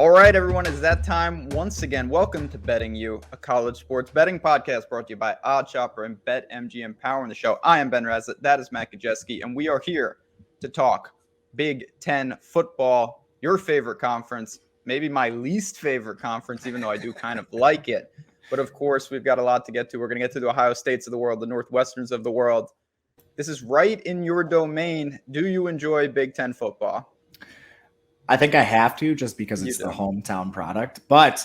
All right, everyone, it's that time once again. Welcome to Betting You, a college sports betting podcast brought to you by OddsShopper and BetMGM powering the show. I am Ben Razat, that is Matt Kajeski, and we are here to talk Big Ten football, your favorite conference, maybe my least favorite conference, even though I do kind of like it. But of course, we've got a lot to get to. We're going to get to the Ohio States of the world, the Northwesterns of the world. This is right in your domain. Do you enjoy Big Ten football? I think I have to just because it's the hometown product. But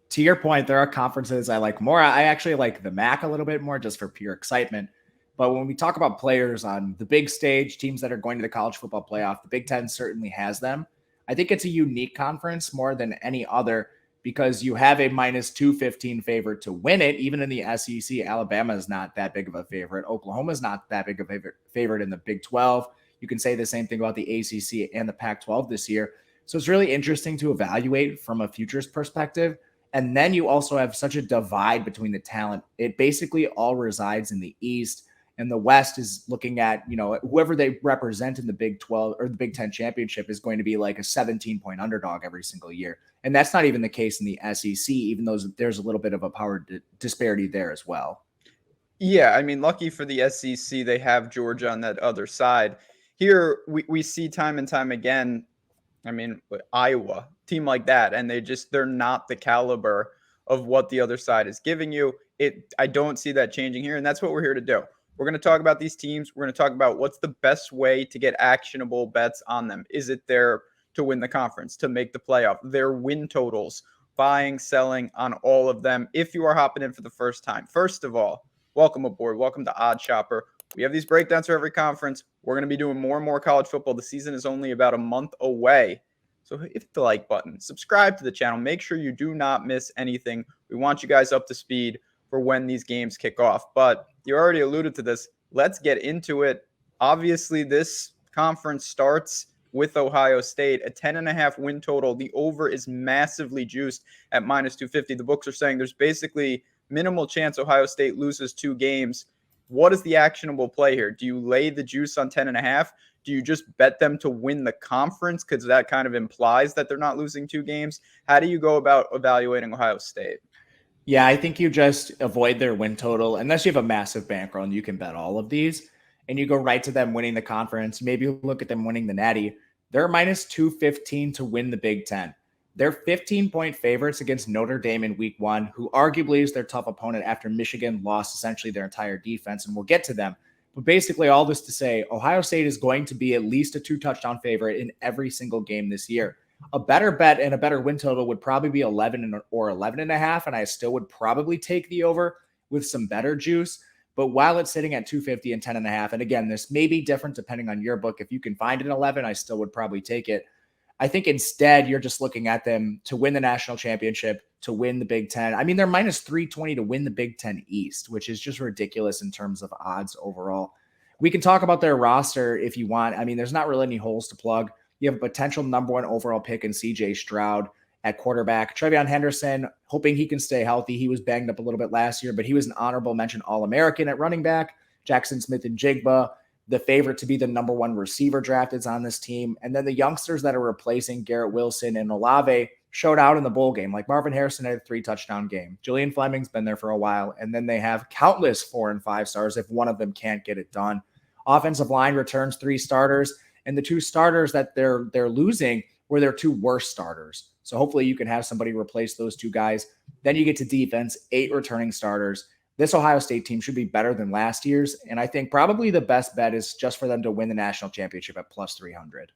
to your point, there are conferences I like more. I actually like the MAC a little bit more just for pure excitement. But when we talk about players on the big stage, teams that are going to the college football playoff, the Big Ten certainly has them. I think it's a unique conference more than any other because you have a minus 215 favorite to win it. Even in the SEC, Alabama is not that big of a favorite. Oklahoma is not that big of a favorite in the Big 12. You can say the same thing about the ACC and the Pac-12 this year. So it's really interesting to evaluate from a futures perspective. And then you also have such a divide between the talent. It basically all resides in the East, and the West is looking at, whoever they represent in the Big 12 or the Big 10 championship is going to be like a 17-point underdog every single year. And that's not even the case in the SEC, even though there's a little bit of a power disparity there as well. Yeah, I mean, lucky for the SEC, they have Georgia on that other side. Here, we see time and time again, I mean, Iowa, team like that, and they're not the caliber of what the other side is giving you. I don't see that changing here, and that's what we're here to do. We're going to talk about these teams. We're going to talk about what's the best way to get actionable bets on them. Is it there to win the conference, to make the playoff, their win totals, buying, selling on all of them, if you are hopping in for the first time. First of all, welcome aboard. Welcome to OddsShopper. We have these breakdowns for every conference. We're going to be doing more and more college football. The season is only about a month away. So hit the like button, subscribe to the channel. Make sure you do not miss anything. We want you guys up to speed for when these games kick off. But you already alluded to this. Let's get into it. Obviously, this conference starts with Ohio State, a 10.5 win total. The over is massively juiced at minus 250. The books are saying there's basically minimal chance Ohio State loses 2 games. What is the actionable play here? Do you lay the juice on 10.5? Do you just bet them to win the conference because that kind of implies that they're not losing 2 games? How do you go about evaluating Ohio State? Yeah, I think you just avoid their win total unless you have a massive bankroll and you can bet all of these. And you go right to them winning the conference. Maybe you look at them winning the Natty. They're minus 215 to win the Big Ten. They're 15-point favorites against Notre Dame in week 1, who arguably is their tough opponent after Michigan lost essentially their entire defense, and we'll get to them. But basically all this to say, Ohio State is going to be at least a 2-touchdown favorite in every single game this year. A better bet and a better win total would probably be 11 or 11.5, and I still would probably take the over with some better juice. But while it's sitting at 250 and 10.5, and again, this may be different depending on your book. If you can find an 11, I still would probably take it. I think instead you're just looking at them to win the national championship, to win the Big Ten. I mean, they're minus 320 to win the Big Ten East, which is just ridiculous in terms of odds overall. We can talk about their roster if you want. I mean, there's not really any holes to plug. You have a potential number 1 overall pick in CJ Stroud at quarterback. Trevion Henderson, hoping he can stay healthy. He was banged up a little bit last year, but he was an honorable mention All-American at running back. Jackson Smith and Jigba, the favorite to be the number 1 receiver drafted, is on this team. And then the youngsters that are replacing Garrett Wilson and Olave showed out in the bowl game. Like Marvin Harrison had a 3-touchdown game. Julian Fleming's been there for a while. And then they have countless 4 and 5 stars if one of them can't get it done. Offensive line returns 3 starters. And the 2 starters that they're losing were their 2 worst starters. So hopefully you can have somebody replace those 2 guys. Then you get to defense, 8 returning starters. This Ohio State team should be better than last year's. And I think probably the best bet is just for them to win the national championship at plus 300.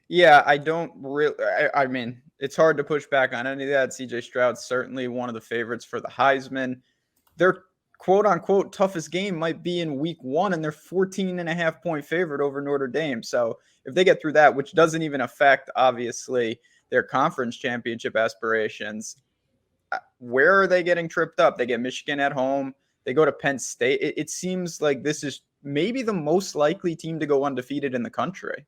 Yeah, I mean, it's hard to push back on any of that. CJ Stroud's certainly one of the favorites for the Heisman. Their quote-unquote toughest game might be in week 1, and they're 14.5-point favorite over Notre Dame. So if they get through that, which doesn't even affect, obviously, their conference championship aspirations, where are they getting tripped up? They get Michigan at home. They go to Penn State. It seems like this is maybe the most likely team to go undefeated in the country.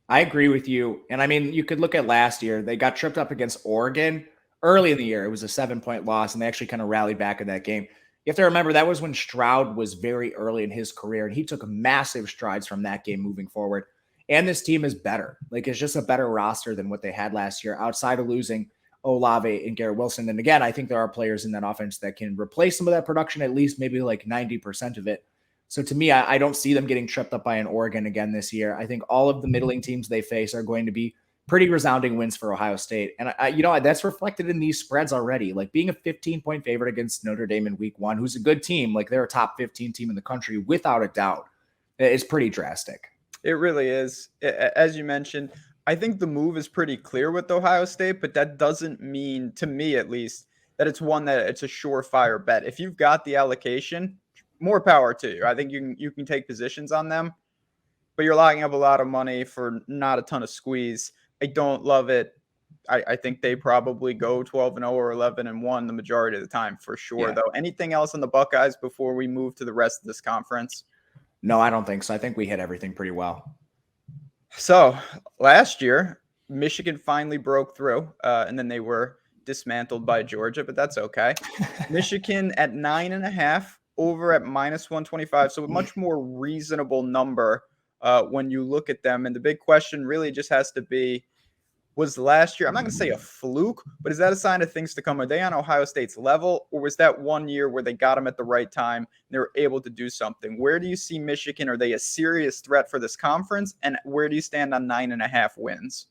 I agree with you. And I mean, you could look at last year. They got tripped up against Oregon early in the year. It was a 7-point loss, and they actually kind of rallied back in that game. You have to remember that was when Stroud was very early in his career, and he took massive strides from that game moving forward. And this team is better. Like, it's just a better roster than what they had last year outside of losing Olave and Garrett Wilson. And again, I think there are players in that offense that can replace some of that production, at least maybe like 90% of it. So to me, I don't see them getting tripped up by an Oregon again this year. I think all of the middling teams they face are going to be pretty resounding wins for Ohio State. And that's reflected in these spreads already, like being a 15-point favorite against Notre Dame in week 1, who's a good team. Like they're a top 15 team in the country without a doubt. It's pretty drastic. It really is. As you mentioned, I think the move is pretty clear with Ohio State, but that doesn't mean, to me at least, that it's one that it's a surefire bet. If you've got the allocation, more power to you. I think you can take positions on them, but you're locking up a lot of money for not a ton of squeeze. I don't love it. I think they probably go 12-0 or 11-1 the majority of the time for sure, though. Anything else on the Buckeyes before we move to the rest of this conference? No, I don't think so. I think we hit everything pretty well. So last year, Michigan finally broke through, and then they were dismantled by Georgia, but that's okay. Michigan at 9.5, over at -125, so a much more reasonable number when you look at them. And the big question really just has to be, was last year, I'm not going to say a fluke, but is that a sign of things to come? Are they on Ohio State's level, or was that one year where they got them at the right time and they were able to do something? Where do you see Michigan? Are they a serious threat for this conference? And where do you stand on 9.5 wins?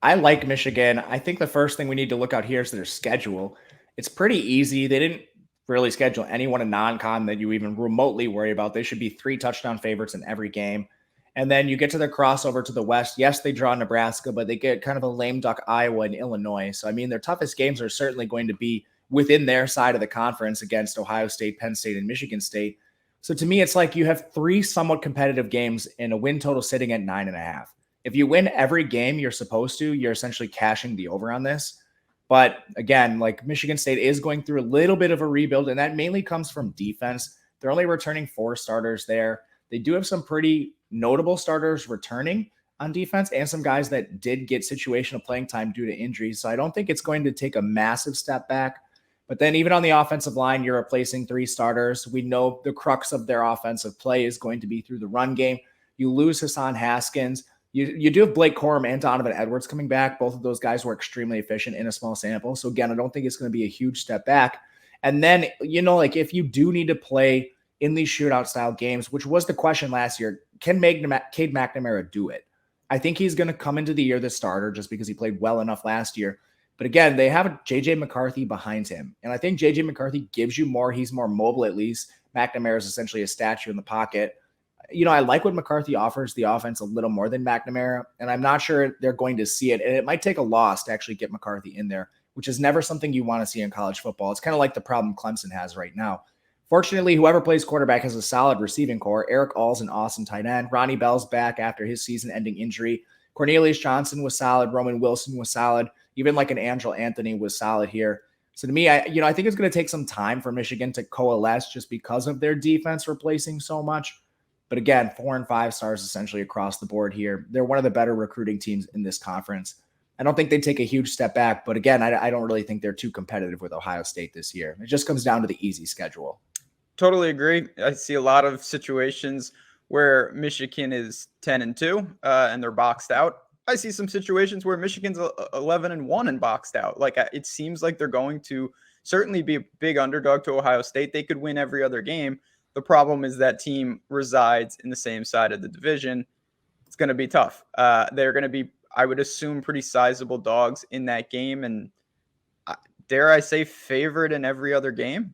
I like Michigan. I think the first thing we need to look out here is their schedule. It's pretty easy. They didn't really schedule anyone in non-con that you even remotely worry about. They should be 3 touchdown favorites in every game. And then you get to the crossover to the West. Yes, they draw Nebraska, but they get kind of a lame duck Iowa and Illinois. So, I mean, their toughest games are certainly going to be within their side of the conference against Ohio State, Penn State, and Michigan State. So to me, it's like you have 3 somewhat competitive games and a win total sitting at 9.5. If you win every game you're supposed to, you're essentially cashing the over on this. But again, like Michigan State is going through a little bit of a rebuild, and that mainly comes from defense. They're only returning 4 starters there. They do have some pretty notable starters returning on defense and some guys that did get situational playing time due to injuries. So I don't think it's going to take a massive step back. But then even on the offensive line, you're replacing 3 starters. We know the crux of their offensive play is going to be through the run game. You lose Hassan Haskins. You do have Blake Corum and Donovan Edwards coming back. Both of those guys were extremely efficient in a small sample. So again, I don't think it's going to be a huge step back. And then, like if you do need to play in these shootout style games, which was the question last year, can Cade McNamara do it? I think he's going to come into the year the starter just because he played well enough last year. But again, they have JJ McCarthy behind him. And I think JJ McCarthy gives you more. He's more mobile at least. McNamara is essentially a statue in the pocket. I like what McCarthy offers the offense a little more than McNamara, and I'm not sure they're going to see it. And it might take a loss to actually get McCarthy in there, which is never something you want to see in college football. It's kind of like the problem Clemson has right now. Fortunately, whoever plays quarterback has a solid receiving core. Eric All's an awesome tight end. Ronnie Bell's back after his season-ending injury. Cornelius Johnson was solid. Roman Wilson was solid. Even like an Angel Anthony was solid here. So to me, I think it's going to take some time for Michigan to coalesce just because of their defense replacing so much. But again, 4 and 5 stars essentially across the board here. They're one of the better recruiting teams in this conference. I don't think they take a huge step back, but again, I don't really think they're too competitive with Ohio State this year. It just comes down to the easy schedule. Totally agree. I see a lot of situations where Michigan is 10-2 and they're boxed out. I see some situations where Michigan's 11-1 and boxed out. Like it seems like they're going to certainly be a big underdog to Ohio State. They could win every other game. The problem is that team resides in the same side of the division. It's going to be tough. They're going to be, I would assume, pretty sizable dogs in that game. And dare I say, favored in every other game?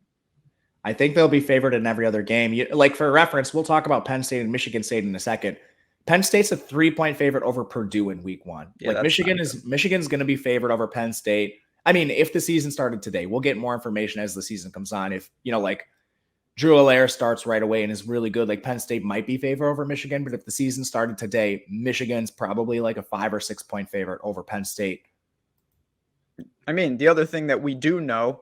I think they'll be favored in every other game. Like for reference, we'll talk about Penn State and Michigan State in a second. Penn State's a 3-point favorite over Purdue in week 1. Yeah, like Michigan's going to be favored over Penn State. I mean, if the season started today, we'll get more information as the season comes on. If, like Drew Allaire starts right away and is really good, like Penn State might be favored over Michigan, but if the season started today, Michigan's probably like a 5 or 6 point favorite over Penn State. I mean, the other thing that we do know,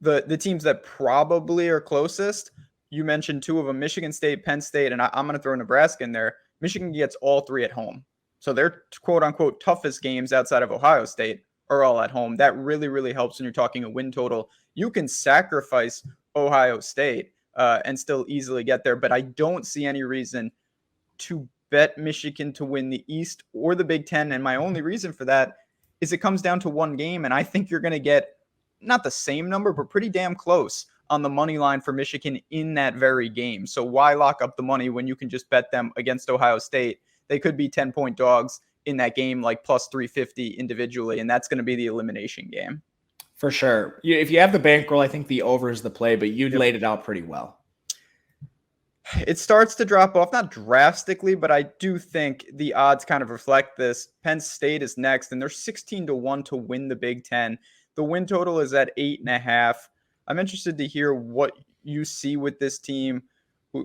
the teams that probably are closest, you mentioned 2 of them, Michigan State, Penn State, and I'm going to throw Nebraska in there. Michigan gets all 3 at home. So their quote unquote toughest games outside of Ohio State are all at home. That really, really helps when you're talking a win total. You can sacrifice Ohio State and still easily get there. But I don't see any reason to bet Michigan to win the East or the Big Ten. And my only reason for that is it comes down to one game, and I think you're going to get not the same number, but pretty damn close on the money line for Michigan in that very game. So why lock up the money when you can just bet them against Ohio State? They could be 10-point dogs in that game, like plus 350 individually, and that's going to be the elimination game. For sure. If you have the bankroll, I think the over is the play, but you laid it out pretty well. It starts to drop off, not drastically, but I do think the odds kind of reflect this. Penn State is next, and they're 16-1 to win the Big Ten. The win total is at 8.5. I'm interested to hear what you see with this team,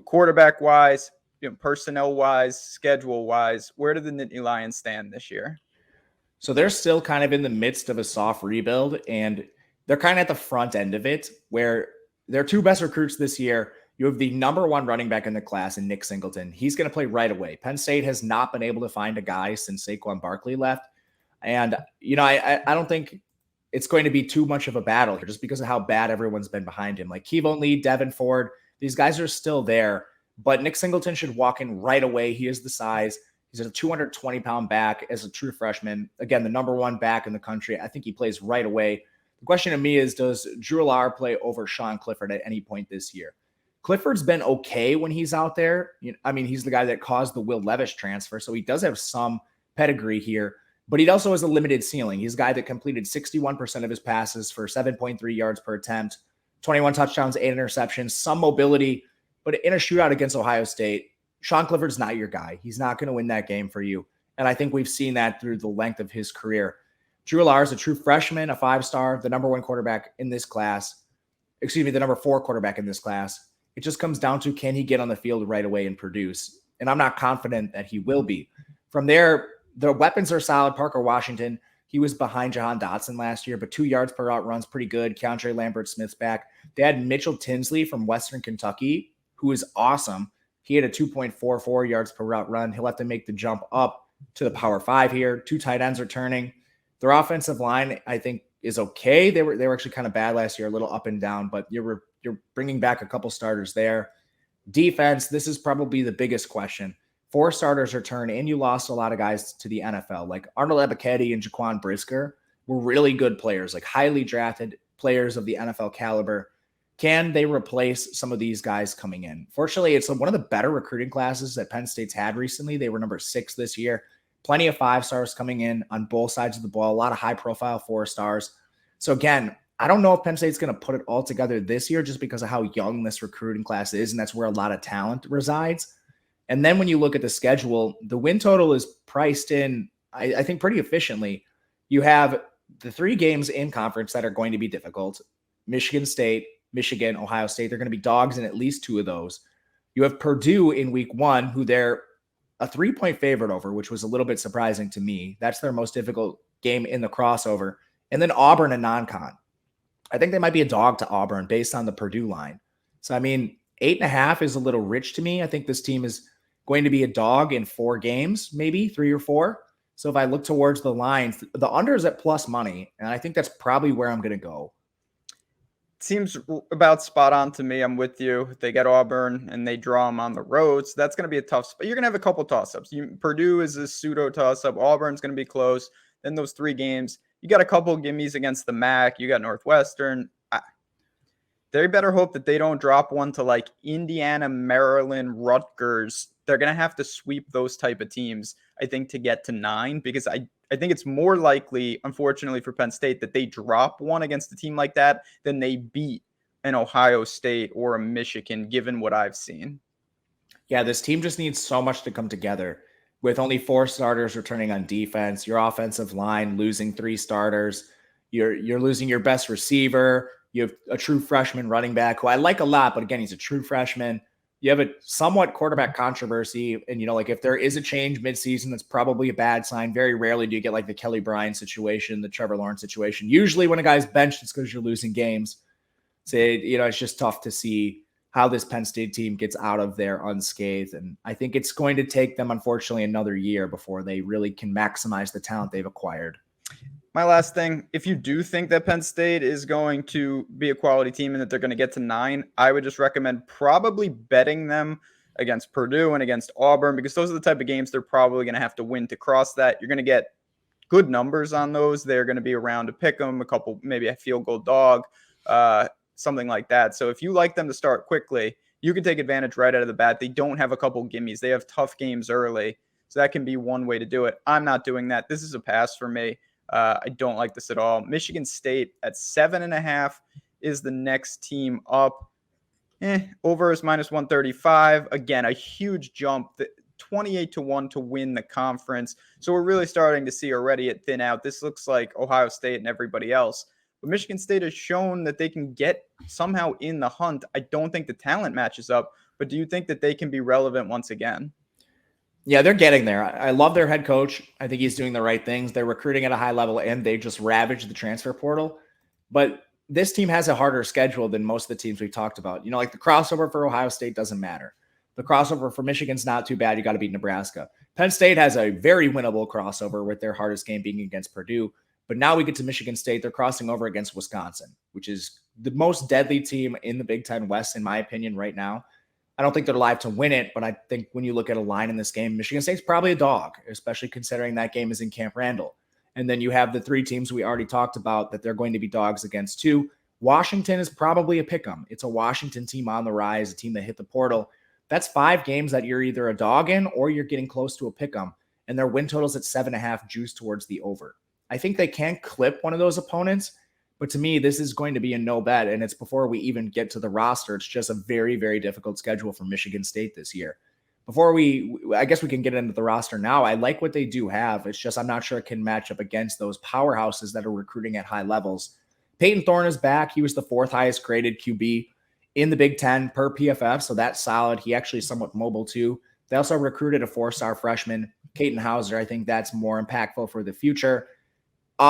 quarterback-wise, personnel-wise, schedule-wise. Where do the Nittany Lions stand this year? So they're still kind of in the midst of a soft rebuild, and they're kind of at the front end of it, where their two best recruits this year. You have the number one running back in the class in Nick Singleton. He's going to play right away. Penn State has not been able to find a guy since Saquon Barkley left. And, I don't think it's going to be too much of a battle here just because of how bad everyone's been behind him. Like Kevon Lee, Devin Ford, these guys are still there. But Nick Singleton should walk in right away. He is the size. He's a 220-pound back as a true freshman. Again, the number one back in the country. I think he plays right away. The question to me is, does Drew Allar play over Sean Clifford at any point this year? Clifford's been okay when he's out there. He's the guy that caused the Will Levis transfer, so he does have some pedigree here, but he also has a limited ceiling. He's a guy that completed 61% of his passes for 7.3 yards per attempt, 21 touchdowns, 8 interceptions, some mobility, but in a shootout against Ohio State, Sean Clifford's not your guy. He's not going to win that game for you, and I think we've seen that through the length of his career. Drew Allar is a true freshman, a 5-star, the number one quarterback in this class. The number 4 quarterback in this class. It just comes down to, can he get on the field right away and produce? And I'm not confident that he will be. From there, the weapons are solid. Parker Washington, he was behind Jahan Dotson last year, but 2 yards per route run's pretty good. Keontae Lambert-Smith's back. They had Mitchell Tinsley from Western Kentucky, who is awesome. He had a 2.44 yards per route run. He'll have to make the jump up to the Power 5 here. 2 tight ends returning. Their offensive line, I think, is okay. They were actually kind of bad last year, a little up and down, but you're bringing back a couple starters there. Defense, this is probably the biggest question. 4 starters return, and you lost a lot of guys to the NFL. Like Arnold Ebiketie and Jaquan Brisker were really good players, like highly drafted players of the NFL caliber. Can they replace some of these guys coming in? Fortunately, it's one of the better recruiting classes that Penn State's had recently. They were number 6 this year. Plenty of 5-stars coming in on both sides of the ball, a lot of high-profile 4-stars. So again, I don't know if Penn State's going to put it all together this year just because of how young this recruiting class is, and that's where a lot of talent resides. And then when you look at the schedule, the win total is priced in, I think, pretty efficiently. You have the 3 games in conference that are going to be difficult. Michigan State, Michigan, Ohio State, they're going to be dogs in at least 2 of those. You have Purdue in week 1, who they're a 3-point favorite over, which was a little bit surprising to me. That's their most difficult game in the crossover. And then Auburn and non-con. I think they might be a dog to Auburn based on the Purdue line. So, 8.5 is a little rich to me. I think this team is going to be a dog in 4 games, maybe 3 or 4. So if I look towards the lines, the under is at plus money, and I think that's probably where I'm going to go. Seems about spot on to me. I'm with you. They get Auburn and they draw them on the road. So that's going to be a tough spot. You're going to have a couple toss-ups. Purdue is a pseudo toss-up. Auburn's going to be close. Then those 3 games, you got a couple gimmies against the MAC. You got Northwestern. They better hope that they don't drop one to like Indiana, Maryland, Rutgers. They're going to have to sweep those type of teams, I think, to get to 9, because I think it's more likely, unfortunately for Penn State, that they drop one against a team like that than they beat an Ohio State or a Michigan, given what I've seen. Yeah, this team just needs so much to come together. With only 4 starters returning on defense, your offensive line losing 3 starters, you're losing your best receiver. You have a true freshman running back who I like a lot, but again, he's a true freshman. You have a somewhat quarterback controversy, and if there is a change midseason, that's probably a bad sign. Very rarely do you get like the Kelly Bryant situation, the Trevor Lawrence situation. Usually, when a guy's benched, it's because you're losing games. So it's just tough to see how this Penn State team gets out of there unscathed. And I think it's going to take them, unfortunately, another year before they really can maximize the talent they've acquired. My last thing, if you do think that Penn State is going to be a quality team and that they're going to get to 9, I would just recommend probably betting them against Purdue and against Auburn, because those are the type of games they're probably going to have to win to cross that. You're going to get good numbers on those. They're going to be around to pick them, a couple, maybe a field goal dog, something like that. So if you like them to start quickly, you can take advantage right out of the bat. They don't have a couple gimmies. They have tough games early. So that can be one way to do it. I'm not doing that. This is a pass for me. I don't like this at all. Michigan State at 7.5 is the next team up. Over is -135. Again, a huge jump. 28-1 to win the conference. So we're really starting to see already it thin out. This looks like Ohio State and everybody else. But Michigan State has shown that they can get somehow in the hunt. I don't think the talent matches up, but do you think that they can be relevant once again? Yeah, they're getting there. I love their head coach. I think he's doing the right things. They're recruiting at a high level, and they just ravaged the transfer portal. But this team has a harder schedule than most of the teams we've talked about. Like the crossover for Ohio State doesn't matter. The crossover for Michigan's not too bad. You got to beat Nebraska. Penn State has a very winnable crossover with their hardest game being against Purdue. But now we get to Michigan State. They're crossing over against Wisconsin, which is the most deadly team in the Big Ten West, in my opinion, right now. I don't think they're live to win it, but I think when you look at a line in this game, Michigan State's probably a dog, especially considering that game is in Camp Randall. And then you have the three teams we already talked about that they're going to be dogs against too. Washington is probably a pick 'em. It's a Washington team on the rise, a team that hit the portal. That's 5 games that you're either a dog in or you're getting close to a pick 'em. And their win totals at 7.5 juice towards the over. I think they can clip one of those opponents. But to me, this is going to be a no bet, and it's before we even get to the roster. It's just a very, very difficult schedule for Michigan State this year. I guess we can get into the roster now. I like what they do have. It's just I'm not sure it can match up against those powerhouses that are recruiting at high levels. Peyton Thorne is back. He was the 4th highest graded QB in the Big Ten per PFF, so that's solid. He actually is somewhat mobile too. They also recruited a 4-star freshman, Caden Hauser. I think that's more impactful for the future.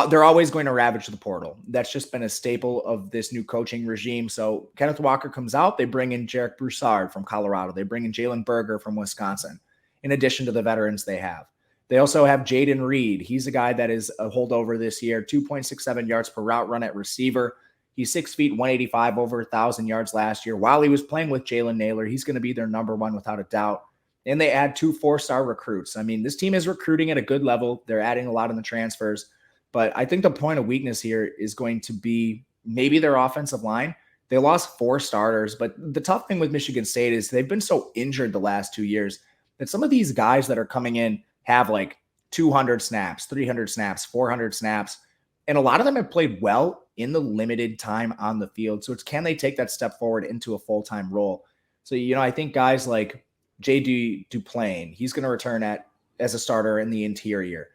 They're always going to ravage the portal. That's just been a staple of this new coaching regime. So Kenneth Walker comes out. They bring in Jarek Broussard from Colorado. They bring in Jalen Berger from Wisconsin, in addition to the veterans they have. They also have Jaden Reed. He's a guy that is a holdover this year, 2.67 yards per route run at receiver. He's 6 feet, 185, over 1,000 yards last year. While he was playing with Jalen Naylor, he's going to be their number one without a doubt. And they add 2 4-star recruits. I mean, this team is recruiting at a good level. They're adding a lot in the transfers. But I think the point of weakness here is going to be maybe their offensive line. They lost 4 starters, but the tough thing with Michigan State is they've been so injured the last 2 years that some of these guys that are coming in have like 200 snaps, 300 snaps, 400 snaps, and a lot of them have played well in the limited time on the field. So it's, can they take that step forward into a full-time role? So, I think guys like J.D. Duplain, he's going to return as a starter in the interior.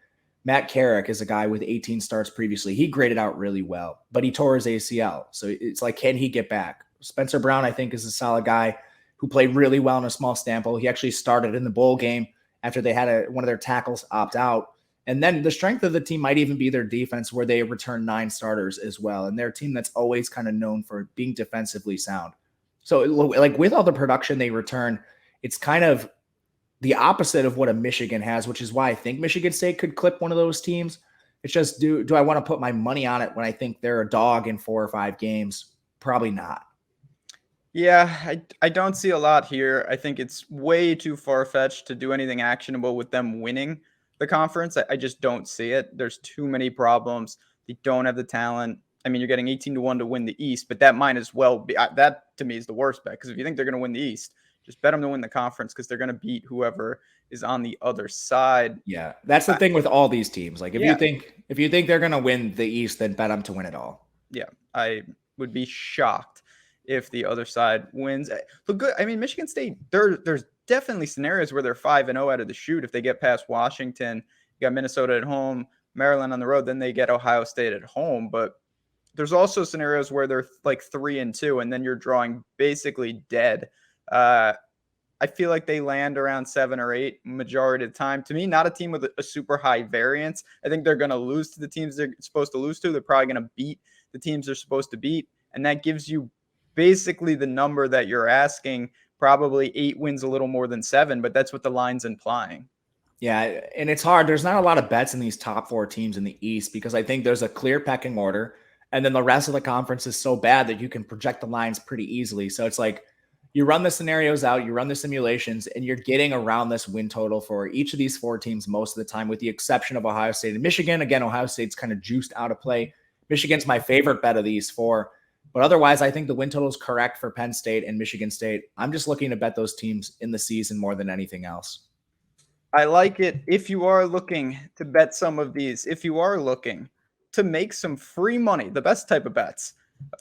Matt Carrick is a guy with 18 starts previously. He graded out really well, but he tore his ACL. So it's like, can he get back? Spencer Brown, I think, is a solid guy who played really well in a small sample. He actually started in the bowl game after they had one of their tackles opt out. And then the strength of the team might even be their defense, where they return 9 starters as well. And they're a team that's always kind of known for being defensively sound. So like with all the production they return, it's kind of the opposite of what a Michigan has, which is why I think Michigan State could clip one of those teams. It's just, do I want to put my money on it when I think they're a dog in 4 or 5 games? Probably not. Yeah, I don't see a lot here. I think it's way too far-fetched to do anything actionable with them winning the conference. I just don't see it. There's too many problems. They don't have the talent. I mean, you're getting 18-1 to win the East, but that might as well be, that to me is the worst bet, because if you think they're going to win the East, just bet them to win the conference, because they're going to beat whoever is on the other side. Yeah, that's the thing with all these teams. Like if you think they're going to win the East, then bet them to win it all. Yeah, I would be shocked if the other side wins. Look good. I mean, Michigan State, there's definitely scenarios where they're 5-0 out of the chute if they get past Washington. You got Minnesota at home, Maryland on the road, then they get Ohio State at home. But there's also scenarios where they're like 3-2, and then you're drawing basically dead. I feel like they land around 7 or 8 majority of the time. To me, not a team with a super high variance. I think they're going to lose to the teams they're supposed to lose to. They're probably going to beat the teams they're supposed to beat. And that gives you basically the number that you're asking, probably 8 wins, a little more than 7, but that's what the line's implying. Yeah, and it's hard. There's not a lot of bets in these top 4 teams in the East, because I think there's a clear pecking order, and then the rest of the conference is so bad that you can project the lines pretty easily. So it's like, You run the scenarios out, you run the simulations, and you're getting around this win total for each of these 4 teams most of the time, with the exception of Ohio State and Michigan. Again, Ohio State's kind of juiced out of play. Michigan's my favorite bet of these 4. But otherwise, I think the win total is correct for Penn State and Michigan State. I'm just looking to bet those teams in the season more than anything else. I like it. If you are looking to bet some of these, if you are looking to make some free money, the best type of bets,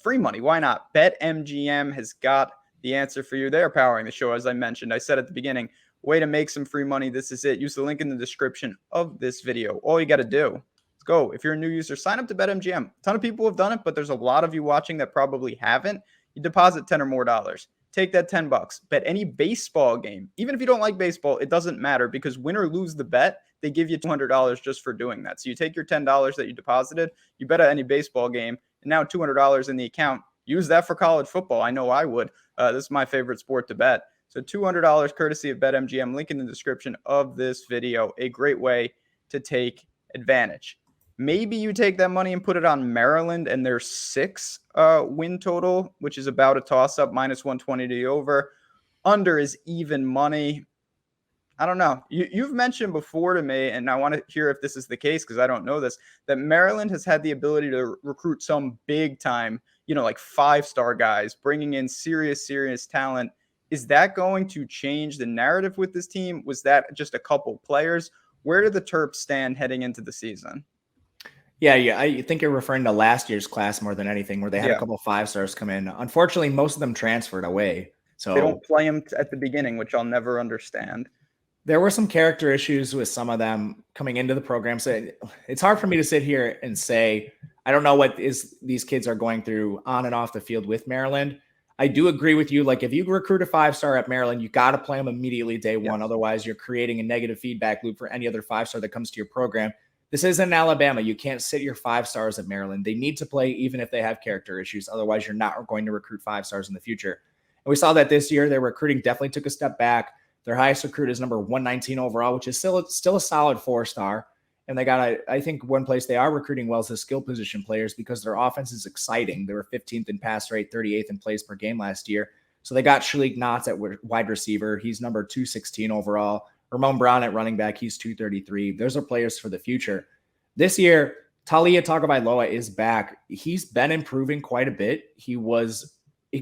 free money, why not? BetMGM has got the answer for you. They're powering the show, as I mentioned. I said at the beginning, way to make some free money. This is it. Use the link in the description of this video. All you got to do, let's go. If you're a new user, sign up to BetMGM. A ton of people have done it, but there's a lot of you watching that probably haven't. You deposit $10 or more. Take that $10, bet any baseball game. Even if you don't like baseball, it doesn't matter, because win or lose the bet, they give you $200 just for doing that. So you take your $10 that you deposited, you bet at any baseball game, and now $200 in the account. Use that for college football. I know I would. This is my favorite sport to bet. So $200 courtesy of BetMGM. Link in the description of this video. A great way to take advantage. Maybe you take that money and put it on Maryland and their 6 win total, which is about a toss-up, -120 to the over. Under is even money. I don't know. You've mentioned before to me, and I want to hear if this is the case because I don't know this, that Maryland has had the ability to recruit some big-time, like 5-star guys, bringing in serious talent. Is that going to change the narrative with this team? Was that just a couple players? Where do the Terps stand heading into the season? Yeah. I think you're referring to last year's class more than anything, where they had a couple of 5-stars come in. Unfortunately, most of them transferred away. So they don't play them at the beginning, which I'll never understand. There were some character issues with some of them coming into the program. So it's hard for me to sit here and say, I don't know what these kids are going through on and off the field with Maryland. I do agree with you. Like, if you recruit a 5-star at Maryland, you got to play them immediately day one. Otherwise, you're creating a negative feedback loop for any other 5-star that comes to your program. This isn't Alabama. You can't sit your 5-stars at Maryland. They need to play even if they have character issues. Otherwise, you're not going to recruit 5-stars in the future. And we saw that this year. Their recruiting definitely took a step back. Their highest recruit is number 119 overall, which is still a solid 4-star. And they got, I think one place they are recruiting well is the skill position players, because their offense is exciting. They were 15th in pass rate, 38th in plays per game last year. So they got Shalik Knotts at wide receiver. He's number 216 overall. Ramon Brown at running back. He's 233. Those are players for the future. This year, Taulia Tagovailoa is back. He's been improving quite a bit. He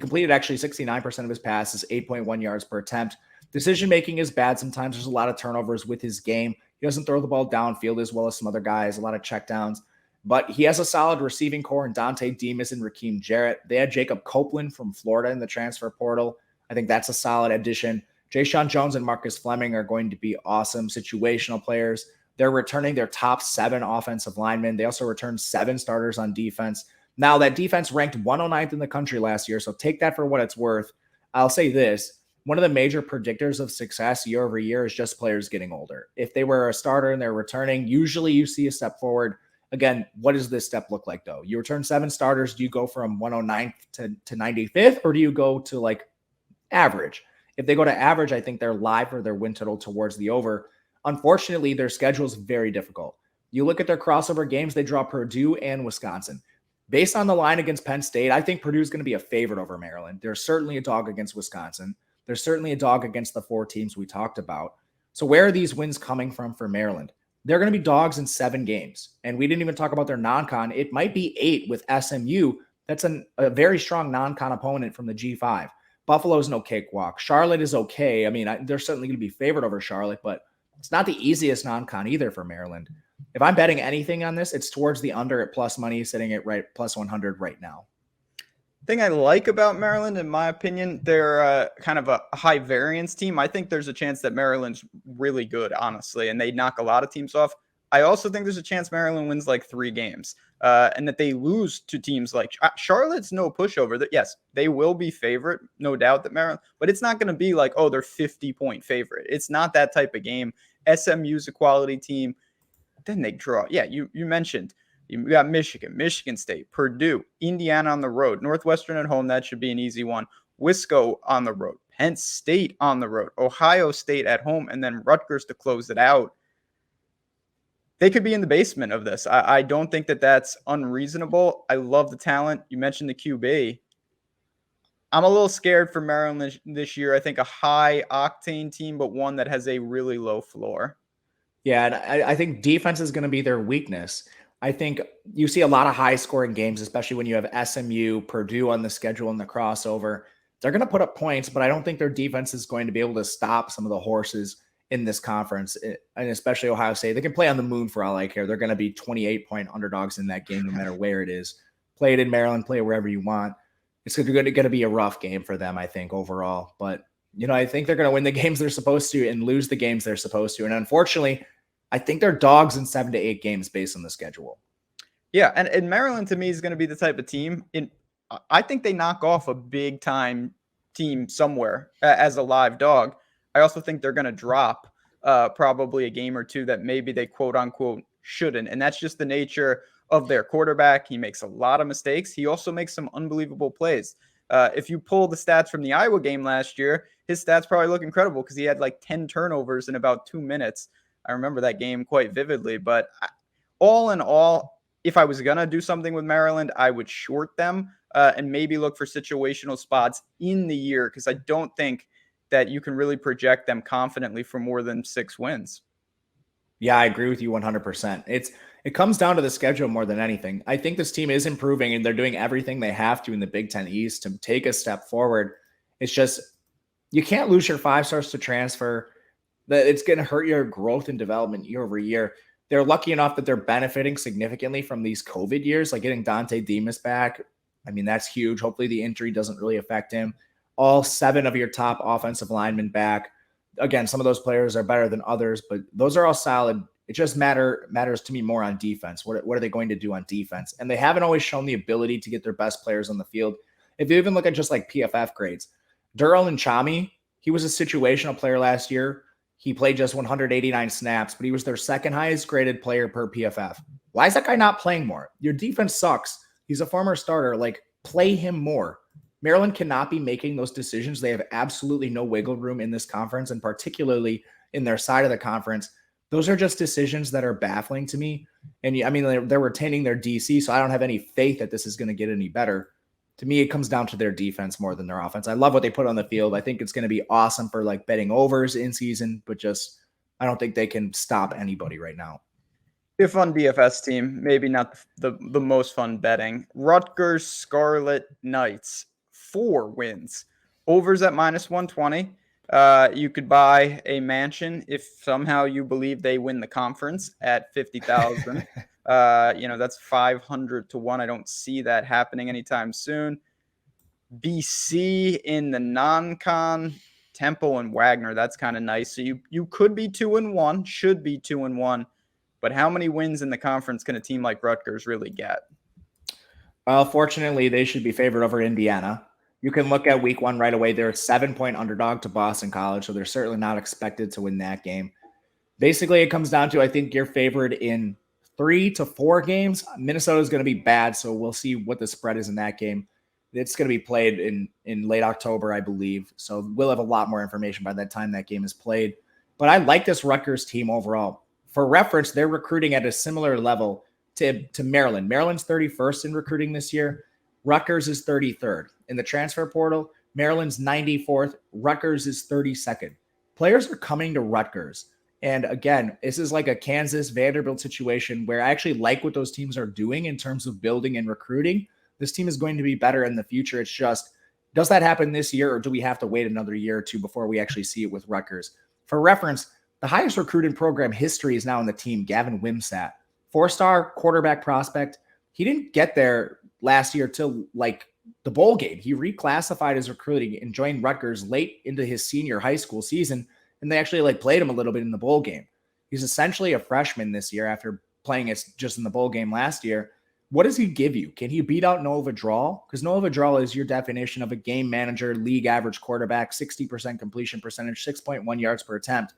completed actually 69% of his passes, 8.1 yards per attempt. Decision-making is bad sometimes. There's a lot of turnovers with his game. He doesn't throw the ball downfield as well as some other guys, a lot of checkdowns. But he has a solid receiving core in Dante Demas and Raheem Jarrett. They had Jacob Copeland from Florida in the transfer portal. I think that's a solid addition. Jayshon Jones and Marcus Fleming are going to be awesome situational players. They're returning their top 7 offensive linemen. They also returned 7 starters on defense. Now, that defense ranked 109th in the country last year, so take that for what it's worth. I'll say this. One of the major predictors of success year over year is just players getting older. If they were a starter and they're returning, usually you see a step forward. Again, what does this step look like, though? You return 7 starters. Do you go from 109th to 95th, or do you go to like average? If they go to average, I think they're live for their win total towards the over. Unfortunately, their schedule is very difficult. You look at their crossover games, they draw Purdue and Wisconsin. Based on the line against Penn State, I think Purdue is going to be a favorite over Maryland. There's certainly a dog against Wisconsin. There's certainly a dog against the 4 teams we talked about. So where are these wins coming from for Maryland? They're going to be dogs in 7 games. And we didn't even talk about their non-con. It might be 8 with SMU. That's a very strong non-con opponent from the G5. Buffalo's no cakewalk. Charlotte is okay. I mean, they're certainly going to be favored over Charlotte, but it's not the easiest non-con either for Maryland. If I'm betting anything on this, it's towards the under at plus money, sitting at right plus 100 right now. Thing I like about Maryland, in my opinion, they're kind of a high variance team. I think there's a chance that Maryland's really good, honestly, and they knock a lot of teams off. I also think there's a chance Maryland wins like 3 games and that they lose to teams like Charlotte's no pushover. That yes, they will be favorite, no doubt that Maryland, but it's not going to be like, oh, they're 50-point favorite. It's not that type of game. SMU's a quality team. Then they draw. Yeah, you mentioned. You got Michigan State, Purdue, Indiana on the road, Northwestern at home. That should be an easy one. Wisco on the road, Penn State on the road, Ohio State at home, and then Rutgers to close it out. They could be in the basement of this. I don't think that that's unreasonable. I love the talent. You mentioned the QB. I'm a little scared for Maryland this year. I think a high octane team, but one that has a really low floor. Yeah, and I think defense is going to be their weakness. I think you see a lot of high scoring games, especially when you have SMU, Purdue on the schedule in the crossover. They're going to put up points, but I don't think their defense is going to be able to stop some of the horses in this conference, and especially Ohio State. They can play on the moon for all I care. They're going to be 28-point underdogs in that game, no matter where it is. Play it in Maryland, play it wherever you want. It's going to be a rough game for them, I think, overall. But, I think they're going to win the games they're supposed to and lose the games they're supposed to. And unfortunately, I think they're dogs in 7 to 8 games based on the schedule. Yeah, and Maryland to me is going to be the type of team. I think they knock off a big time team somewhere as a live dog. I also think they're going to drop probably a game or two that maybe they quote unquote shouldn't, and that's just the nature of their quarterback. He makes a lot of mistakes. He also makes some unbelievable plays. If you pull the stats from the Iowa game last year, his stats probably look incredible because he had like 10 turnovers in about 2 minutes. I remember that game quite vividly, but all in all, if I was going to do something with Maryland, I would short them and maybe look for situational spots in the year because I don't think that you can really project them confidently for more than 6 wins. Yeah, I agree with you 100%. It comes down to the schedule more than anything. I think this team is improving and they're doing everything they have to in the Big Ten East to take a step forward. It's just you can't lose your 5 stars to transfer. That it's going to hurt your growth and development year over year. They're lucky enough that they're benefiting significantly from these COVID years, like getting Dante Demas back. I mean, that's huge. Hopefully the injury doesn't really affect him. All 7 of your top offensive linemen back. Again, some of those players are better than others, but those are all solid. It just matters to me more on defense. What are they going to do on defense? And they haven't always shown the ability to get their best players on the field. If you even look at just like PFF grades, Durrell and Chami, he was a situational player last year. He played just 189 snaps, but he was their second highest graded player per PFF. Why is that guy not playing more? Your defense sucks. He's a former starter. Like, play him more. Maryland cannot be making those decisions. They have absolutely no wiggle room in this conference, and particularly in their side of the conference. Those are just decisions that are baffling to me. And I mean, they're retaining their DC, so I don't have any faith that this is going to get any better. To me, it comes down to their defense more than their offense. I love what they put on the field. I think it's going to be awesome for like betting overs in season, but just I don't think they can stop anybody right now. Be a fun DFS team, maybe not the most fun betting. Rutgers Scarlet Knights, 4 wins. Overs at -120. You could buy a mansion if somehow you believe they win the conference at 50,000. That's 500 to 1. I don't see that happening anytime soon. BC in the non-con, Temple and Wagner. That's kind of nice. So you could be 2-1, should be 2-1. But how many wins in the conference can a team like Rutgers really get? Well, fortunately, they should be favored over Indiana. You can look at week 1 right away. They're a 7-point underdog to Boston College, so they're certainly not expected to win that game. Basically, it comes down to, I think you're favored in 3 to 4 games. Minnesota is going to be bad, so we'll see what the spread is in that game. It's going to be played in late October, I believe. So we'll have a lot more information by that time that game is played. But I like this Rutgers team overall. For reference, they're recruiting at a similar level to Maryland. Maryland's 31st in recruiting this year. Rutgers is 33rd. In the transfer portal, Maryland's 94th. Rutgers is 32nd. Players are coming to Rutgers. And again, this is like a Kansas Vanderbilt situation where I actually like what those teams are doing in terms of building and recruiting. This team is going to be better in the future. It's just, does that happen this year, or do we have to wait another year or two before we actually see it with Rutgers? For reference, the highest recruited program history is now in the team, Gavin Wimsatt. 4-star quarterback prospect. He didn't get there last year till like the bowl game. He reclassified his recruiting and joined Rutgers late into his senior high school season, and they actually like played him a little bit in the bowl game. He's essentially a freshman this year after playing it just in the bowl game last year. What does he give you? Can he beat out Noah Vidral? Because Noah Vidral is your definition of a game manager, league average quarterback, 60% completion percentage, 6.1 yards per attempt.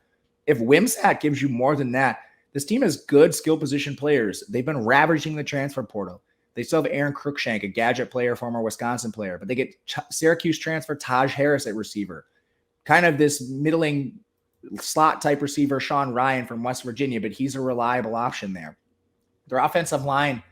If Wimsatt gives you more than that, this team has good skill position players. They've been ravaging the transfer portal. They still have Aaron Cruikshank, a gadget player, former Wisconsin player, but they get Syracuse transfer Taj Harris at receiver. Kind of this middling slot type receiver, Sean Ryan from West Virginia, but he's a reliable option there. Their offensive line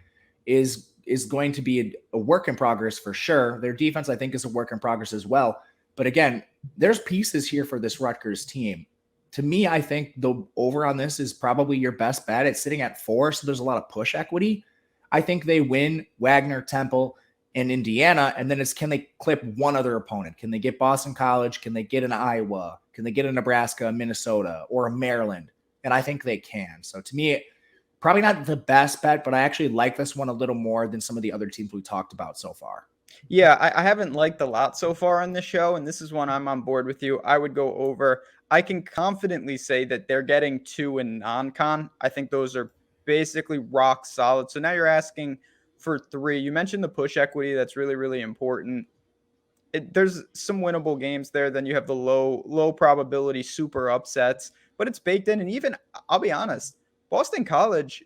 is is going to be a work in progress for sure. Their defense, I think, is a work in progress as well. But again, there's pieces here for this Rutgers team. To me, I think the over on this is probably your best bet. It's sitting at 4, so there's a lot of push equity. I think they win Wagner, Temple, and Indiana, and then it's can they clip one other opponent? Can they get Boston College? Can they get an Iowa? Can they get a Nebraska, a Minnesota, or a Maryland? And I think they can. So to me, probably not the best bet, but I actually like this one a little more than some of the other teams we talked about so far. Yeah, I haven't liked a lot so far on this show, and this is one I'm on board with you. I would go over. I can confidently say that they're getting 2 in non-con. I think those are basically rock solid. So now you're asking for 3. You mentioned the push equity. That's really, really important. There's some winnable games there. Then you have the low probability super upsets, but it's baked in. And even, I'll be honest, Boston College,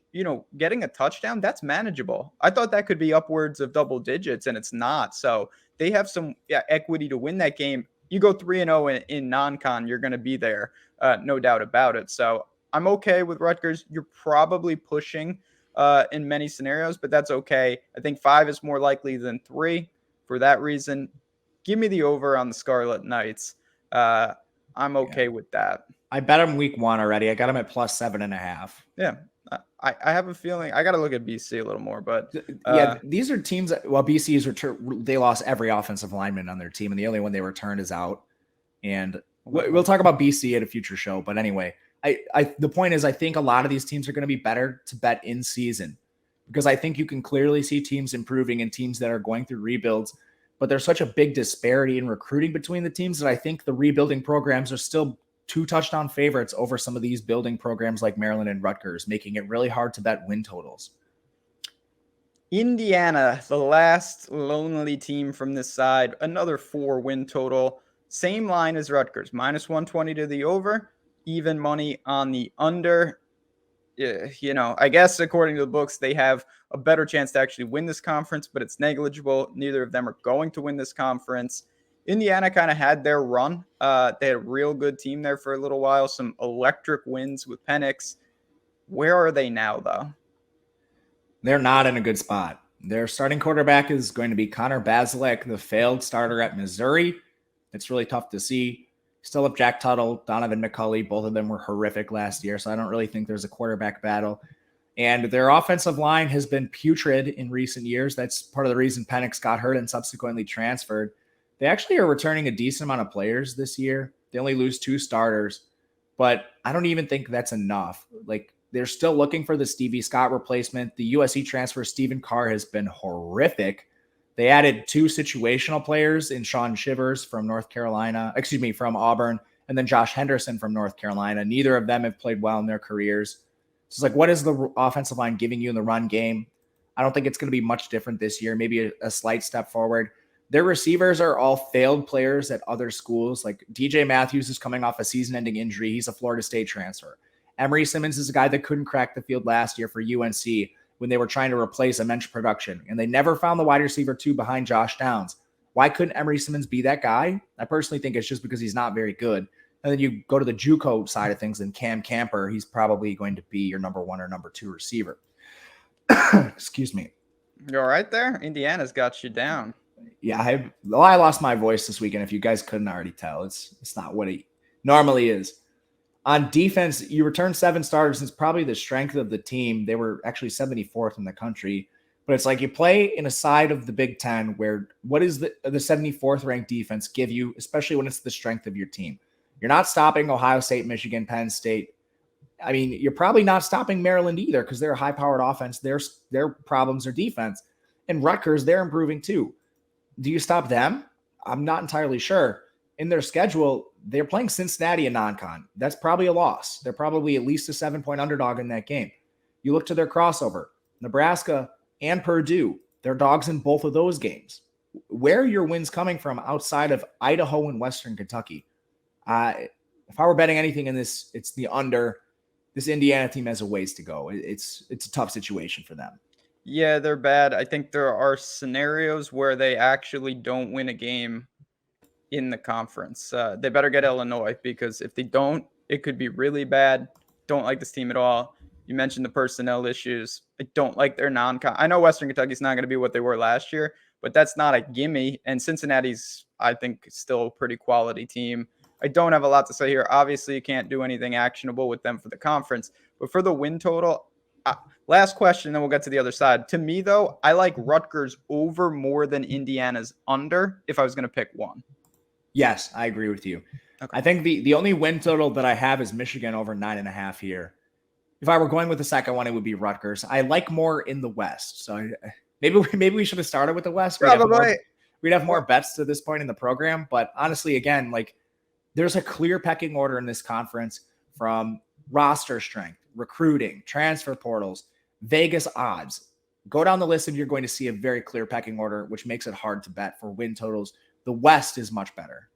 getting a touchdown, that's manageable. I thought that could be upwards of double digits, and it's not. So they have some equity to win that game. You go 3-0 in non-con, you're going to be there, no doubt about it. So I'm okay with Rutgers. You're probably pushing in many scenarios, but that's okay. I think 5 is more likely than 3 for that reason. Give me the over on the Scarlet Knights. I'm okay with that. I bet them week 1 already. I got them at plus 7.5. Yeah. I have a feeling I got to look at BC a little more, but these are teams that, well, BC's they lost every offensive lineman on their team, and the only one they returned is out. And we'll talk about BC at a future show. But anyway, the point is, I think a lot of these teams are going to be better to bet in season because I think you can clearly see teams improving and teams that are going through rebuilds. But there's such a big disparity in recruiting between the teams that I think the rebuilding programs are still 2 touchdown favorites over some of these building programs like Maryland and Rutgers, making it really hard to bet win totals. Indiana, the last lonely team from this side, another 4 win total. Same line as Rutgers, minus 120 to the over, even money on the under. I guess according to the books, they have a better chance to actually win this conference, but it's negligible. Neither of them are going to win this conference. Indiana kind of had their run. They had a real good team there for a little while, some electric wins with Penix. Where are they now, though? They're not in a good spot. Their starting quarterback is going to be Connor Bazelak, the failed starter at Missouri. It's really tough to see. Still have Jack Tuttle, Donovan McCulley. Both of them were horrific last year, so I don't really think there's a quarterback battle. And their offensive line has been putrid in recent years. That's part of the reason Penix got hurt and subsequently transferred. They actually are returning a decent amount of players this year. They only lose 2 starters, but I don't even think that's enough. Like, they're still looking for the Stevie Scott replacement. The USC transfer, Stephen Carr, has been horrific. They added 2 situational players in Sean Shivers from from Auburn, and then Josh Henderson from North Carolina. Neither of them have played well in their careers. So it's like, what is the offensive line giving you in the run game? I don't think it's going to be much different this year, maybe a slight step forward. Their receivers are all failed players at other schools. Like DJ Matthews is coming off a season-ending injury. He's a Florida State transfer. Emory Simmons is a guy that couldn't crack the field last year for UNC when they were trying to replace immense production, and they never found the wide receiver 2 behind Josh Downs. Why couldn't Emory Simmons be that guy? I personally think it's just because he's not very good. And then you go to the JUCO side of things, and Cam Camper, he's probably going to be your number 1 or number 2 receiver. Excuse me. You all right there? Indiana's got you down. Yeah, I lost my voice this weekend. If you guys couldn't already tell, it's not what it normally is. On defense, you return 7 starters. It's probably the strength of the team. They were actually 74th in the country. But it's like you play in a side of the Big Ten where what does the 74th ranked defense give you, especially when it's the strength of your team? You're not stopping Ohio State, Michigan, Penn State. I mean, you're probably not stopping Maryland either because they're a high-powered offense. Their problems are defense. And Rutgers, they're improving too. Do you stop them? I'm not entirely sure. In their schedule, they're playing Cincinnati in non-con. That's probably a loss. They're probably at least a 7-point underdog in that game. You look to their crossover, Nebraska and Purdue. They're dogs in both of those games. Where are your wins coming from outside of Idaho and Western Kentucky? If I were betting anything in this, it's the under. This Indiana team has a ways to go. It's a tough situation for them. Yeah, they're bad. I think there are scenarios where they actually don't win a game in the conference. They better get Illinois because if they don't, it could be really bad. Don't like this team at all. You mentioned the personnel issues. I don't like their non-con. I know Western Kentucky's not going to be what they were last year, but that's not a gimme. And Cincinnati's, I think, still a pretty quality team. I don't have a lot to say here. Obviously, you can't do anything actionable with them for the conference. But for the win total, last question, then we'll get to the other side. To me, though, I like Rutgers over more than Indiana's under if I was going to pick one. Yes, I agree with you. Okay. I think the only win total that I have is Michigan over 9.5 here. If I were going with the second one, it would be Rutgers. I like more in the West. So maybe we should have started with the West. We'd have more bets to this point in the program. But honestly, again, like there's a clear pecking order in this conference from roster strength, recruiting, transfer portals, Vegas odds. Go down the list and you're going to see a very clear pecking order, which makes it hard to bet for win totals. The West is much better.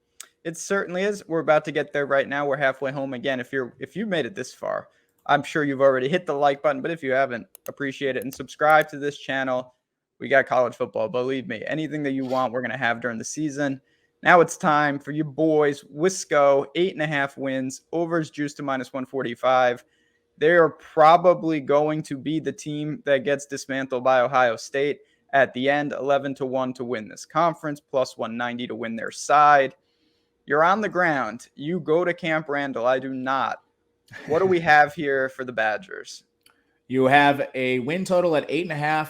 It certainly is. We're about to get there right now. We're halfway home again. If you made it this far, I'm sure you've already hit the like button, but if you haven't, appreciate it and subscribe to this channel. We got college football. Believe me, anything that you want, we're going to have during the season. Now it's time for you boys. Wisco, 8.5 wins. Overs juiced to -145. They are probably going to be the team that gets dismantled by Ohio State at the end, 11-1 to win this conference, plus 190 to win their side. You're on the ground. You go to Camp Randall. I do not. What do we have here for the Badgers? You have a win total at 8.5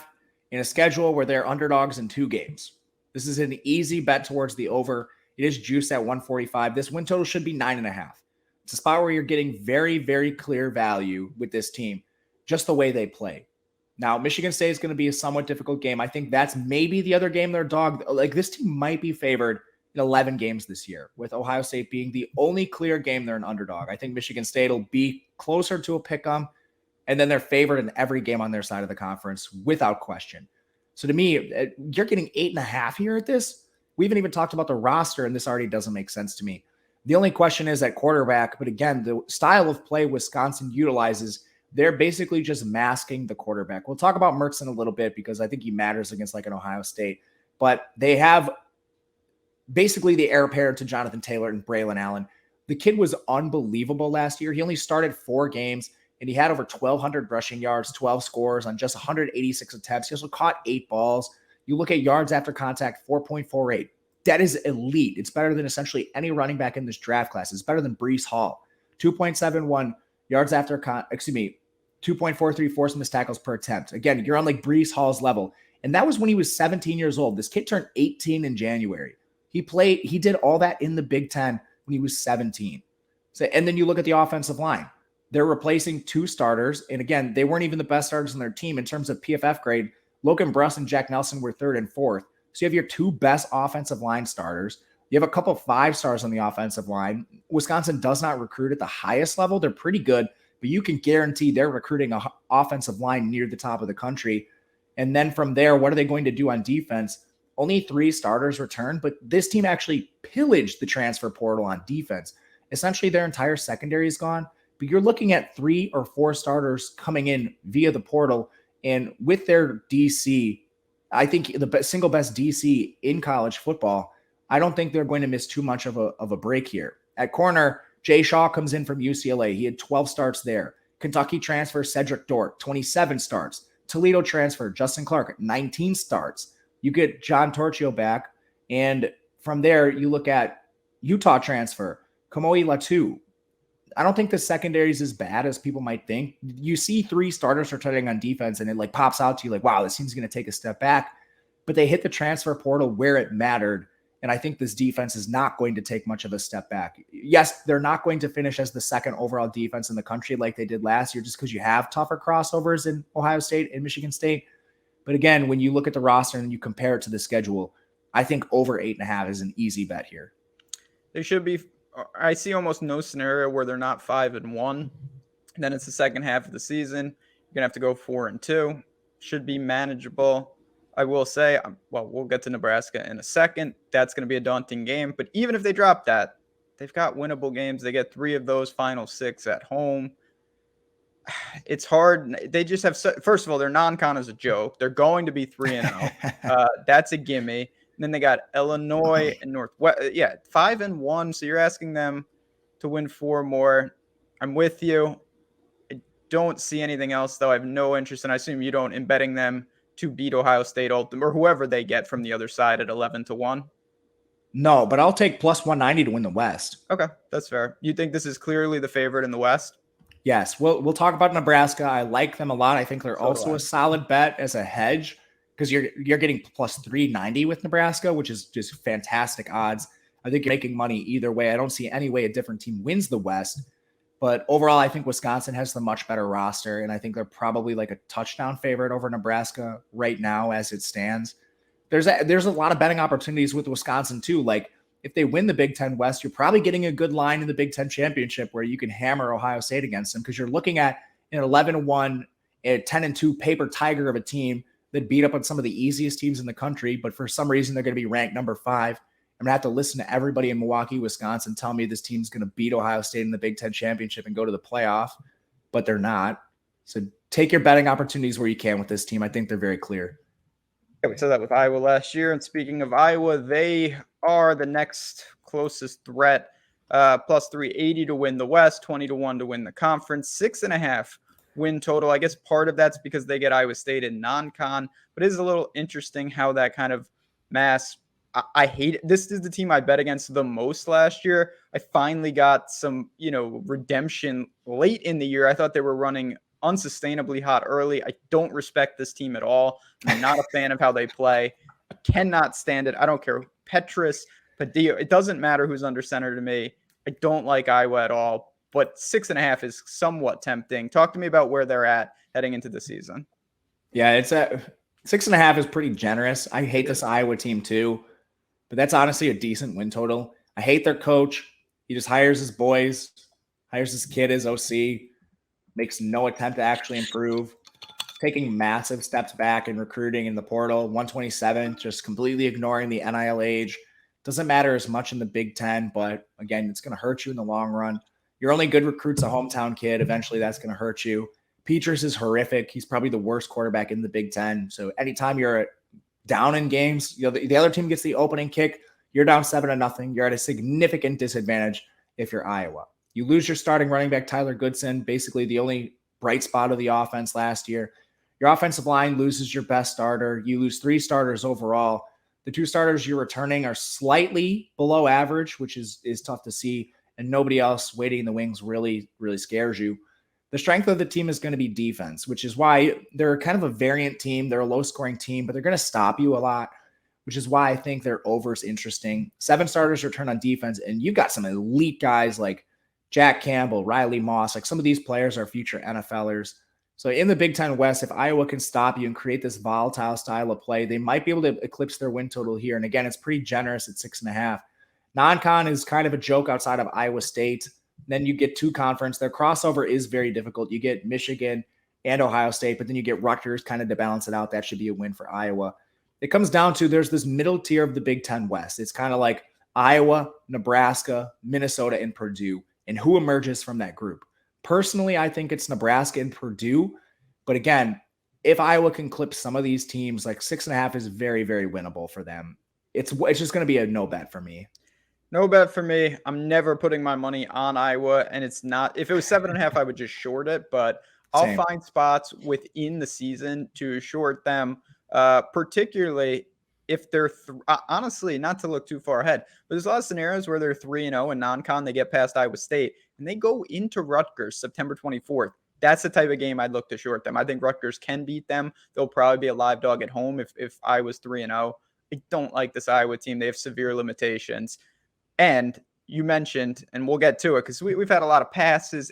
in a schedule where they're underdogs in 2 games. This is an easy bet towards the over. It is juiced at 145. This win total should be 9.5. It's a spot where you're getting very, very clear value with this team, just the way they play. Now, Michigan State is going to be a somewhat difficult game. I think that's maybe the other game they're dog. Like this team might be favored in 11 games this year, with Ohio State being the only clear game they're an underdog. I think Michigan State will be closer to a pick-em, and then they're favored in every game on their side of the conference without question. So to me, you're getting 8.5 here at this. We haven't even talked about the roster, and this already doesn't make sense to me. The only question is at quarterback, but again, the style of play Wisconsin utilizes, they're basically just masking the quarterback. We'll talk about Mertz in a little bit because I think he matters against like an Ohio State, but they have basically the heir apparent to Jonathan Taylor and Braylon Allen. The kid was unbelievable last year. He only started 4 games, and he had over 1,200 rushing yards, 12 scores on just 186 attempts. He also caught 8 balls. You look at yards after contact, 4.48. That is elite. It's better than essentially any running back in this draft class. It's better than Breece Hall. 2.71 yards after 2.43 forced missed tackles per attempt. Again, you're on like Breece Hall's level. And that was when he was 17 years old. This kid turned 18 in January. He did all that in the Big Ten when he was 17. So, and then you look at the offensive line. They're replacing 2 starters. And again, they weren't even the best starters on their team in terms of PFF grade. Logan Bruss and Jack Nelson were 3rd and 4th. So you have your 2 best offensive line starters. You have a couple 5-stars on the offensive line. Wisconsin does not recruit at the highest level. They're pretty good, but you can guarantee they're recruiting an offensive line near the top of the country. And then from there, what are they going to do on defense? Only 3 starters returned, but this team actually pillaged the transfer portal on defense. Essentially, their entire secondary is gone, but you're looking at 3 or 4 starters coming in via the portal. And with their DC, I think the single best DC in college football, I don't think they're going to miss too much of a break here. At corner, Jay Shaw comes in from UCLA. He had 12 starts there. Kentucky transfer Cedric Dort, 27 starts. Toledo transfer Justin Clark, 19 starts. You get John Torchio back, and from there, you look at Utah transfer, Kamoi Latu. I don't think the secondary is as bad as people might think. You see 3 starters returning on defense, and it like pops out to you like, wow, this team's going to take a step back. But they hit the transfer portal where it mattered, and I think this defense is not going to take much of a step back. Yes, they're not going to finish as the 2nd overall defense in the country like they did last year just because you have tougher crossovers in Ohio State and Michigan State. But again, when you look at the roster and you compare it to the schedule, I think over 8.5 is an easy bet here. They should be. I see almost no scenario where they're not 5-1. Then it's the second half of the season. You're gonna have to go 4-2. Should be manageable. I will say, well, we'll get to Nebraska in a second. That's going to be a daunting game. But even if they drop that, they've got winnable games. They get 3 of those final 6 at home. It's hard. They just have, first of all, their non-con is a joke. They're going to be 3-0. That's a gimme. And then they got Illinois and Northwest. Yeah, 5-1. So you're asking them to win 4 more. I'm with you. I don't see anything else, though. I have no interest, and I assume you don't, in betting them to beat Ohio State or whoever they get from the other side at 11-1. No, but I'll take plus 190 to win the West. Okay, that's fair. You think this is clearly the favorite in the West? Yes, we'll talk about Nebraska. I like them a lot. I think they're also a solid bet as a hedge because you're getting plus 390 with Nebraska, which is just fantastic odds. I think you're making money either way. I don't see any way a different team wins the West. But overall, I think Wisconsin has the much better roster, and I think they're probably like a touchdown favorite over Nebraska right now as it stands. There's a lot of betting opportunities with Wisconsin too. Like if they win the Big Ten West, you're probably getting a good line in the Big Ten Championship where you can hammer Ohio State against them because you're looking at an 11-1, a 10-2 paper tiger of a team that beat up on some of the easiest teams in the country, but for some reason they're going to be ranked number 5. I'm going to have to listen to everybody in Milwaukee, Wisconsin tell me this team's going to beat Ohio State in the Big Ten Championship and go to the playoff, but they're not. So take your betting opportunities where you can with this team. I think they're very clear. Yeah, we saw that with Iowa last year. And speaking of Iowa, they are the next closest threat. Plus 380 to win the West, 20-1 to win the conference, 6.5 win total. I guess part of that's because they get Iowa State in non-con, but it is a little interesting how that kind of mass. I hate it. This is the team I bet against the most last year. I finally got some, redemption late in the year. I thought they were running unsustainably hot early. I don't respect this team at all. I'm not a fan of how they play. I cannot stand it. I don't care. Petrus, Padilla, it doesn't matter who's under center to me. I don't like Iowa at all, but 6.5 is somewhat tempting. Talk to me about where they're at heading into the season. Yeah, it's at 6.5 is pretty generous. I hate this Iowa team too. But that's honestly a decent win total. I hate their coach. He just hires his boys, hires his kid as OC, makes no attempt to actually improve, taking massive steps back in recruiting in the portal. 127, just completely ignoring the NIL age. Doesn't matter as much in the Big Ten, but again, it's going to hurt you in the long run. Your only good recruit's a hometown kid. Eventually, that's going to hurt you. Petras is horrific. He's probably the worst quarterback in the Big Ten. So anytime you're down in games, the other team gets the opening kick, you're down 7-0. You're at a significant disadvantage if you're Iowa. You lose your starting running back, Tyler Goodson, basically the only bright spot of the offense last year. Your offensive line loses your best starter. You lose 3 starters overall. The 2 starters you're returning are slightly below average, which is tough to see, and nobody else waiting in the wings really, really scares you. The strength of the team is going to be defense, which is why they're kind of a variant team. They're a low-scoring team, but they're going to stop you a lot, which is why I think their over is interesting. 7 starters return on defense, and you've got some elite guys like Jack Campbell, Riley Moss. Like some of these players are future NFLers. So in the Big Ten West, if Iowa can stop you and create this volatile style of play, they might be able to eclipse their win total here. And again, it's pretty generous at 6.5. Non-con is kind of a joke outside of Iowa State. Then you get 2 conference. Their crossover is very difficult. You get Michigan and Ohio State, but then you get Rutgers kind of to balance it out. That should be a win for Iowa. It comes down to there's this middle tier of the Big Ten West. It's kind of like Iowa, Nebraska, Minnesota, and Purdue, and who emerges from that group. Personally, I think it's Nebraska and Purdue. But again, if Iowa can clip some of these teams, like 6.5 is very, very winnable for them. It's just going to be a no bet for me. No bet for me. I'm never putting my money on Iowa, and it's not. If it was 7.5, I would just short it, but I'll find spots within the season to short them, particularly if they're honestly, not to look too far ahead, but there's a lot of scenarios where they're 3-0 in non-con, they get past Iowa State, and they go into Rutgers September 24th. That's the type of game I'd look to short them. I think Rutgers can beat them. They'll probably be a live dog at home if Iowa's 3-0. I don't like this Iowa team. They have severe limitations. And you mentioned, and we'll get to it because we've had a lot of passes.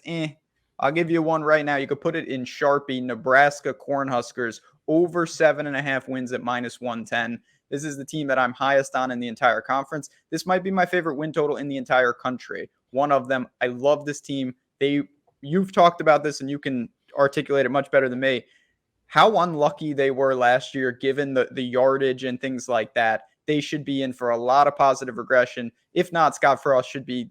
I'll give you one right now. You could put it in Sharpie. Nebraska Cornhuskers over 7.5 wins at -110. This is the team that I'm highest on in the entire conference. This might be my favorite win total in the entire country. One of them. I love this team. You've talked about this and you can articulate it much better than me. How unlucky they were last year, given the yardage and things like that. They should be in for a lot of positive regression. If not, Scott Frost should be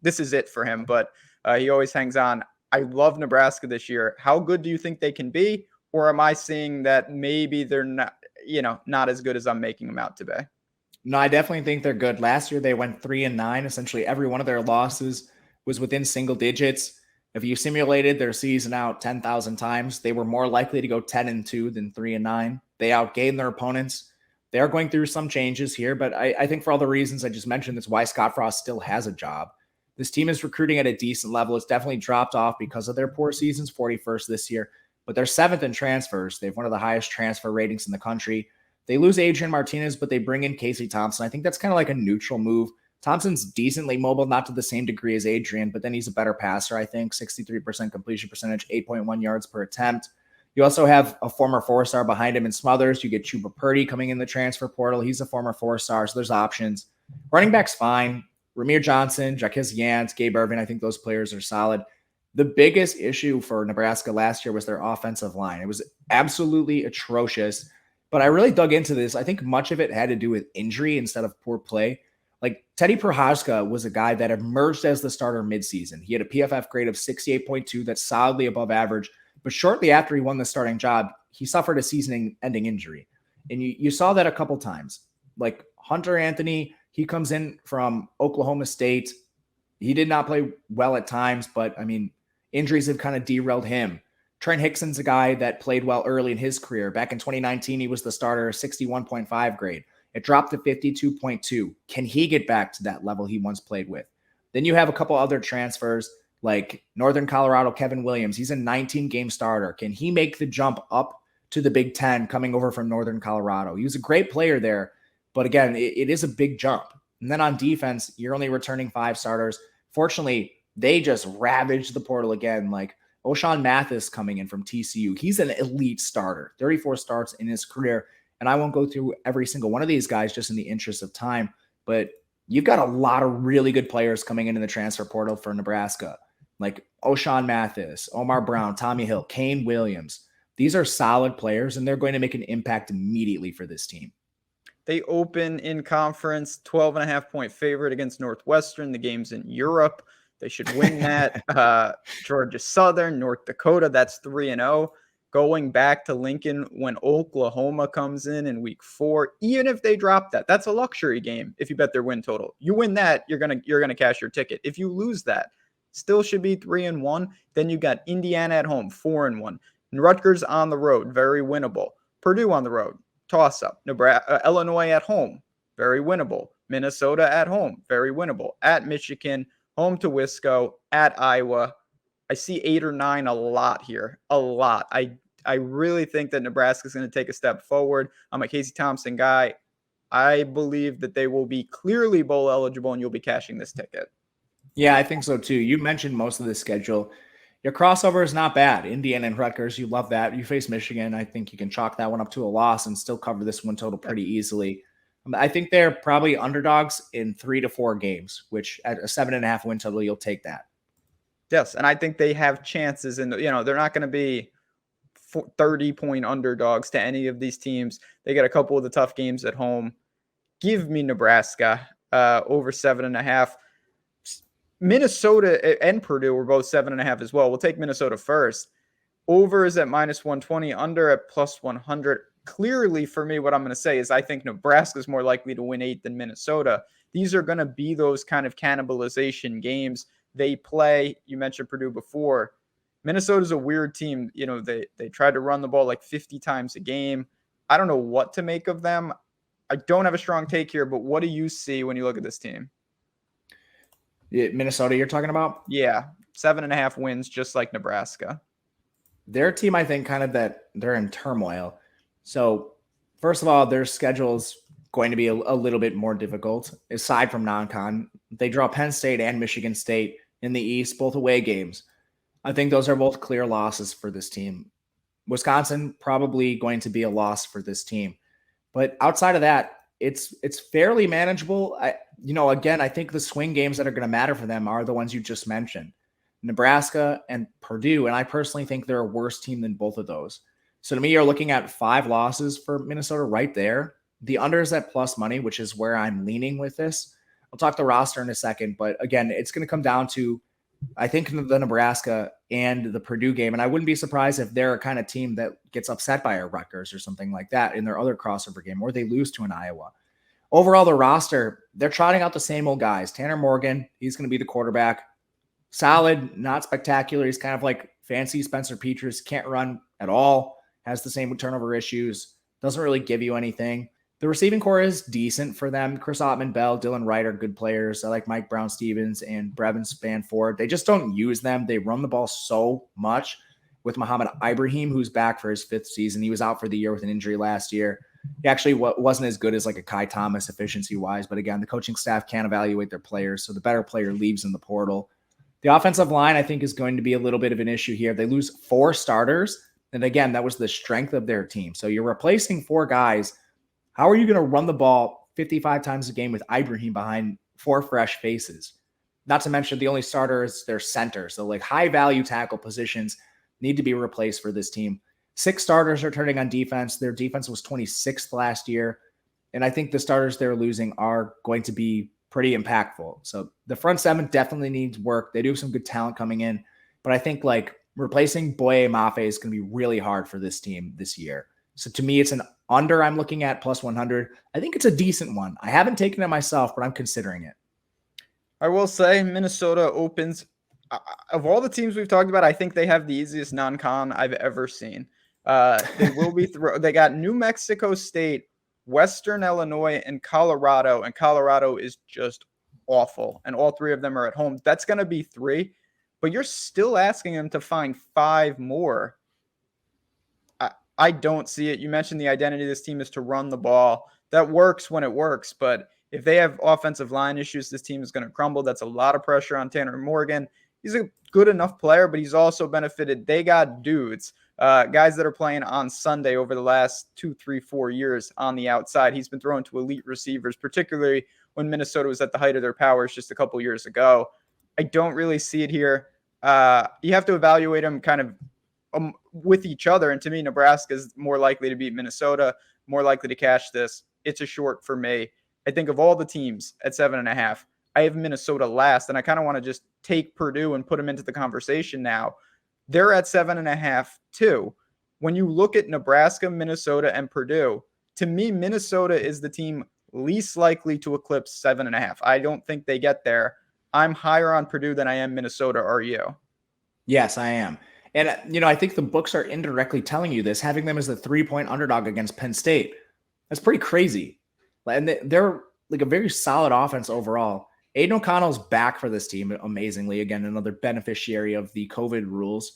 this is it for him, but he always hangs on. I love Nebraska this year. How good do you think they can be? Or am I seeing that maybe they're not as good as I'm making them out to be? No, I definitely think they're good. Last year, they went 3-9. Essentially, every one of their losses was within single digits. If you simulated their season out 10,000 times, they were more likely to go 10-2 than 3-9. They outgained their opponents. They are going through some changes here, but I think for all the reasons I just mentioned, that's why Scott Frost still has a job. This team is recruiting at a decent level. It's definitely dropped off because of their poor seasons, 41st this year, but they're 7th in transfers. They have one of the highest transfer ratings in the country. They lose Adrian Martinez, but they bring in Casey Thompson. I think that's kind of like a neutral move. Thompson's decently mobile, not to the same degree as Adrian, but then he's a better passer, I think. 63% completion percentage, 8.1 yards per attempt. You also have a former 4-star behind him in Smothers. You get Chuba Purdy coming in the transfer portal. He's a former 4-star, so there's options. Running back's fine. Ramir Johnson, Jaquez Yant, Gabe Irvin, I think those players are solid. The biggest issue for Nebraska last year was their offensive line. It was absolutely atrocious, but I really dug into this. I think much of it had to do with injury instead of poor play. Like Teddy Prochazka was a guy that emerged as the starter midseason. He had a PFF grade of 68.2. That's solidly above average. But shortly after he won the starting job, he suffered a season-ending injury. And you saw that a couple times. Like Hunter Anthony, he comes in from Oklahoma State. He did not play well at times, but, I mean, injuries have kind of derailed him. Trent Hickson's a guy that played well early in his career. Back in 2019, he was the starter, 61.5 grade. It dropped to 52.2. Can he get back to that level he once played with? Then you have a couple other transfers like Northern Colorado, Kevin Williams. He's a 19-game starter. Can he make the jump up to the Big Ten coming over from Northern Colorado? He was a great player there, but again, it is a big jump. And then on defense, you're only returning 5 starters. Fortunately, they just ravaged the portal again. Like O'Shawn Mathis coming in from TCU. He's an elite starter, 34 starts in his career. And I won't go through every single one of these guys just in the interest of time, but you've got a lot of really good players coming into the transfer portal for Nebraska, like O'Shawn Mathis, Omar Brown, Tommy Hill, Kane Williams. These are solid players, and they're going to make an impact immediately for this team. They open in conference 12.5-point favorite against Northwestern. The game's in Europe. They should win that. Georgia Southern, North Dakota, that's 3-0. Going back to Lincoln when Oklahoma comes in week 4, even if they drop that, that's a luxury game. If you bet their win total, you win that, you're gonna cash your ticket. If you lose that, still should be 3-1. Then you got Indiana at home, 4-1. And Rutgers on the road, very winnable. Purdue on the road, toss up. Illinois at home, very winnable. Minnesota at home, very winnable. At Michigan, home to Wisco, at Iowa. I see 8 or 9 a lot here, a lot. I really think that Nebraska is going to take a step forward. I'm a Casey Thompson guy. I believe that they will be clearly bowl eligible and you'll be cashing this ticket. Yeah, I think so too. You mentioned most of the schedule. Your crossover is not bad. Indiana and Rutgers, you love that. You face Michigan. I think you can chalk that one up to a loss and still cover this one total pretty easily. I think they're probably underdogs in 3 to 4 games, which at a 7.5 win total, you'll take that. Yes, and I think they have chances in they're not going to be 30-point underdogs to any of these teams. They got a couple of the tough games at home. Give me Nebraska over 7.5. Minnesota and Purdue were both 7.5 as well. We'll take Minnesota first. Over is at -120, under at +100. Clearly, for me, what I'm going to say is I think Nebraska is more likely to win 8 than Minnesota. These are going to be those kind of cannibalization games. They play, you mentioned Purdue before. Minnesota's a weird team. They try to run the ball like 50 times a game. I don't know what to make of them. I don't have a strong take here, but what do you see when you look at this team? Minnesota you're talking about? Yeah, 7.5 wins, just like Nebraska. Their team, I think, kind of that they're in turmoil. So, first of all, their schedule's going to be a little bit more difficult, aside from non-con. They draw Penn State and Michigan State in the East, both away games. I think those are both clear losses for this team. Wisconsin, probably going to be a loss for this team. But outside of that, it's fairly manageable. Again, I think the swing games that are going to matter for them are the ones you just mentioned. Nebraska and Purdue, and I personally think they're a worse team than both of those. So to me, you're looking at 5 losses for Minnesota right there. The under is at plus money, which is where I'm leaning with this. I'll talk the roster in a second, but again, it's going to come down to, I think, the Nebraska and the Purdue game, and I wouldn't be surprised if they're a kind of team that gets upset by a Rutgers or something like that in their other crossover game, or they lose to an Iowa. Overall, the roster, they're trotting out the same old guys. Tanner Morgan, he's going to be the quarterback. solid, not spectacular. He's kind of like fancy Spencer Petras, can't run at all, has the same turnover issues, doesn't really give you anything. The receiving core is decent for them. Chris Ottman-Bell, Dylan Wright are good players. I like Mike Brown-Stevens and Brevin Spanford. They just don't use them. They run the ball so much with Muhammad Ibrahim, who's back for his 5th season. He was out for the year with an injury last year. He actually wasn't as good as like a Kai Thomas efficiency-wise, but again, the coaching staff can't evaluate their players, so the better player leaves in the portal. The offensive line, I think, is going to be a little bit of an issue here. They lose 4 starters, and again, that was the strength of their team. So you're replacing 4 guys. How are you going to run the ball 55 times a game with Ibrahim behind 4 fresh faces? Not to mention the only starter is their center. So like high-value tackle positions need to be replaced for this team. 6 starters are turning on defense. Their defense was 26th last year. And I think the starters they're losing are going to be pretty impactful. So the front 7 definitely needs work. They do have some good talent coming in. But I think like replacing Boye Mafe is going to be really hard for this team this year. So to me, it's an under I'm looking at plus 100. I think it's a decent one. I haven't taken it myself, but I'm considering it. I will say Minnesota opens of all the teams we've talked about, I think they have the easiest non-con I've ever seen. They will be they got New Mexico State, Western Illinois, and Colorado is just awful. And all 3 of them are at home. That's going to be 3, but you're still asking them to find 5 more. I don't see it. You mentioned the identity of this team is to run the ball. That works when it works, but if they have offensive line issues, this team is going to crumble. That's a lot of pressure on Tanner Morgan. He's a good enough player, but he's also benefited. They got dudes, guys that are playing on Sunday over the last 2, 3, 4 years on the outside. He's been thrown to elite receivers, particularly when Minnesota was at the height of their powers just a couple years ago. I don't really see it here. You have to evaluate them kind of with each other. And to me, Nebraska is more likely to beat Minnesota, more likely to cash this. It's a short for me. I think of all the teams at 7.5, I have Minnesota last, and I kind of want to just take Purdue and put them into the conversation now. They're at 7.5 too. When you look at Nebraska, Minnesota, and Purdue, to me, Minnesota is the team least likely to eclipse 7.5. I don't think they get there. I'm higher on Purdue than I am Minnesota. Are you? Yes, I am. And, I think the books are indirectly telling you this, having them as the 3-point underdog against Penn State. That's pretty crazy. And they're like a very solid offense overall. Aiden O'Connell's back for this team, amazingly. Again, another beneficiary of the COVID rules.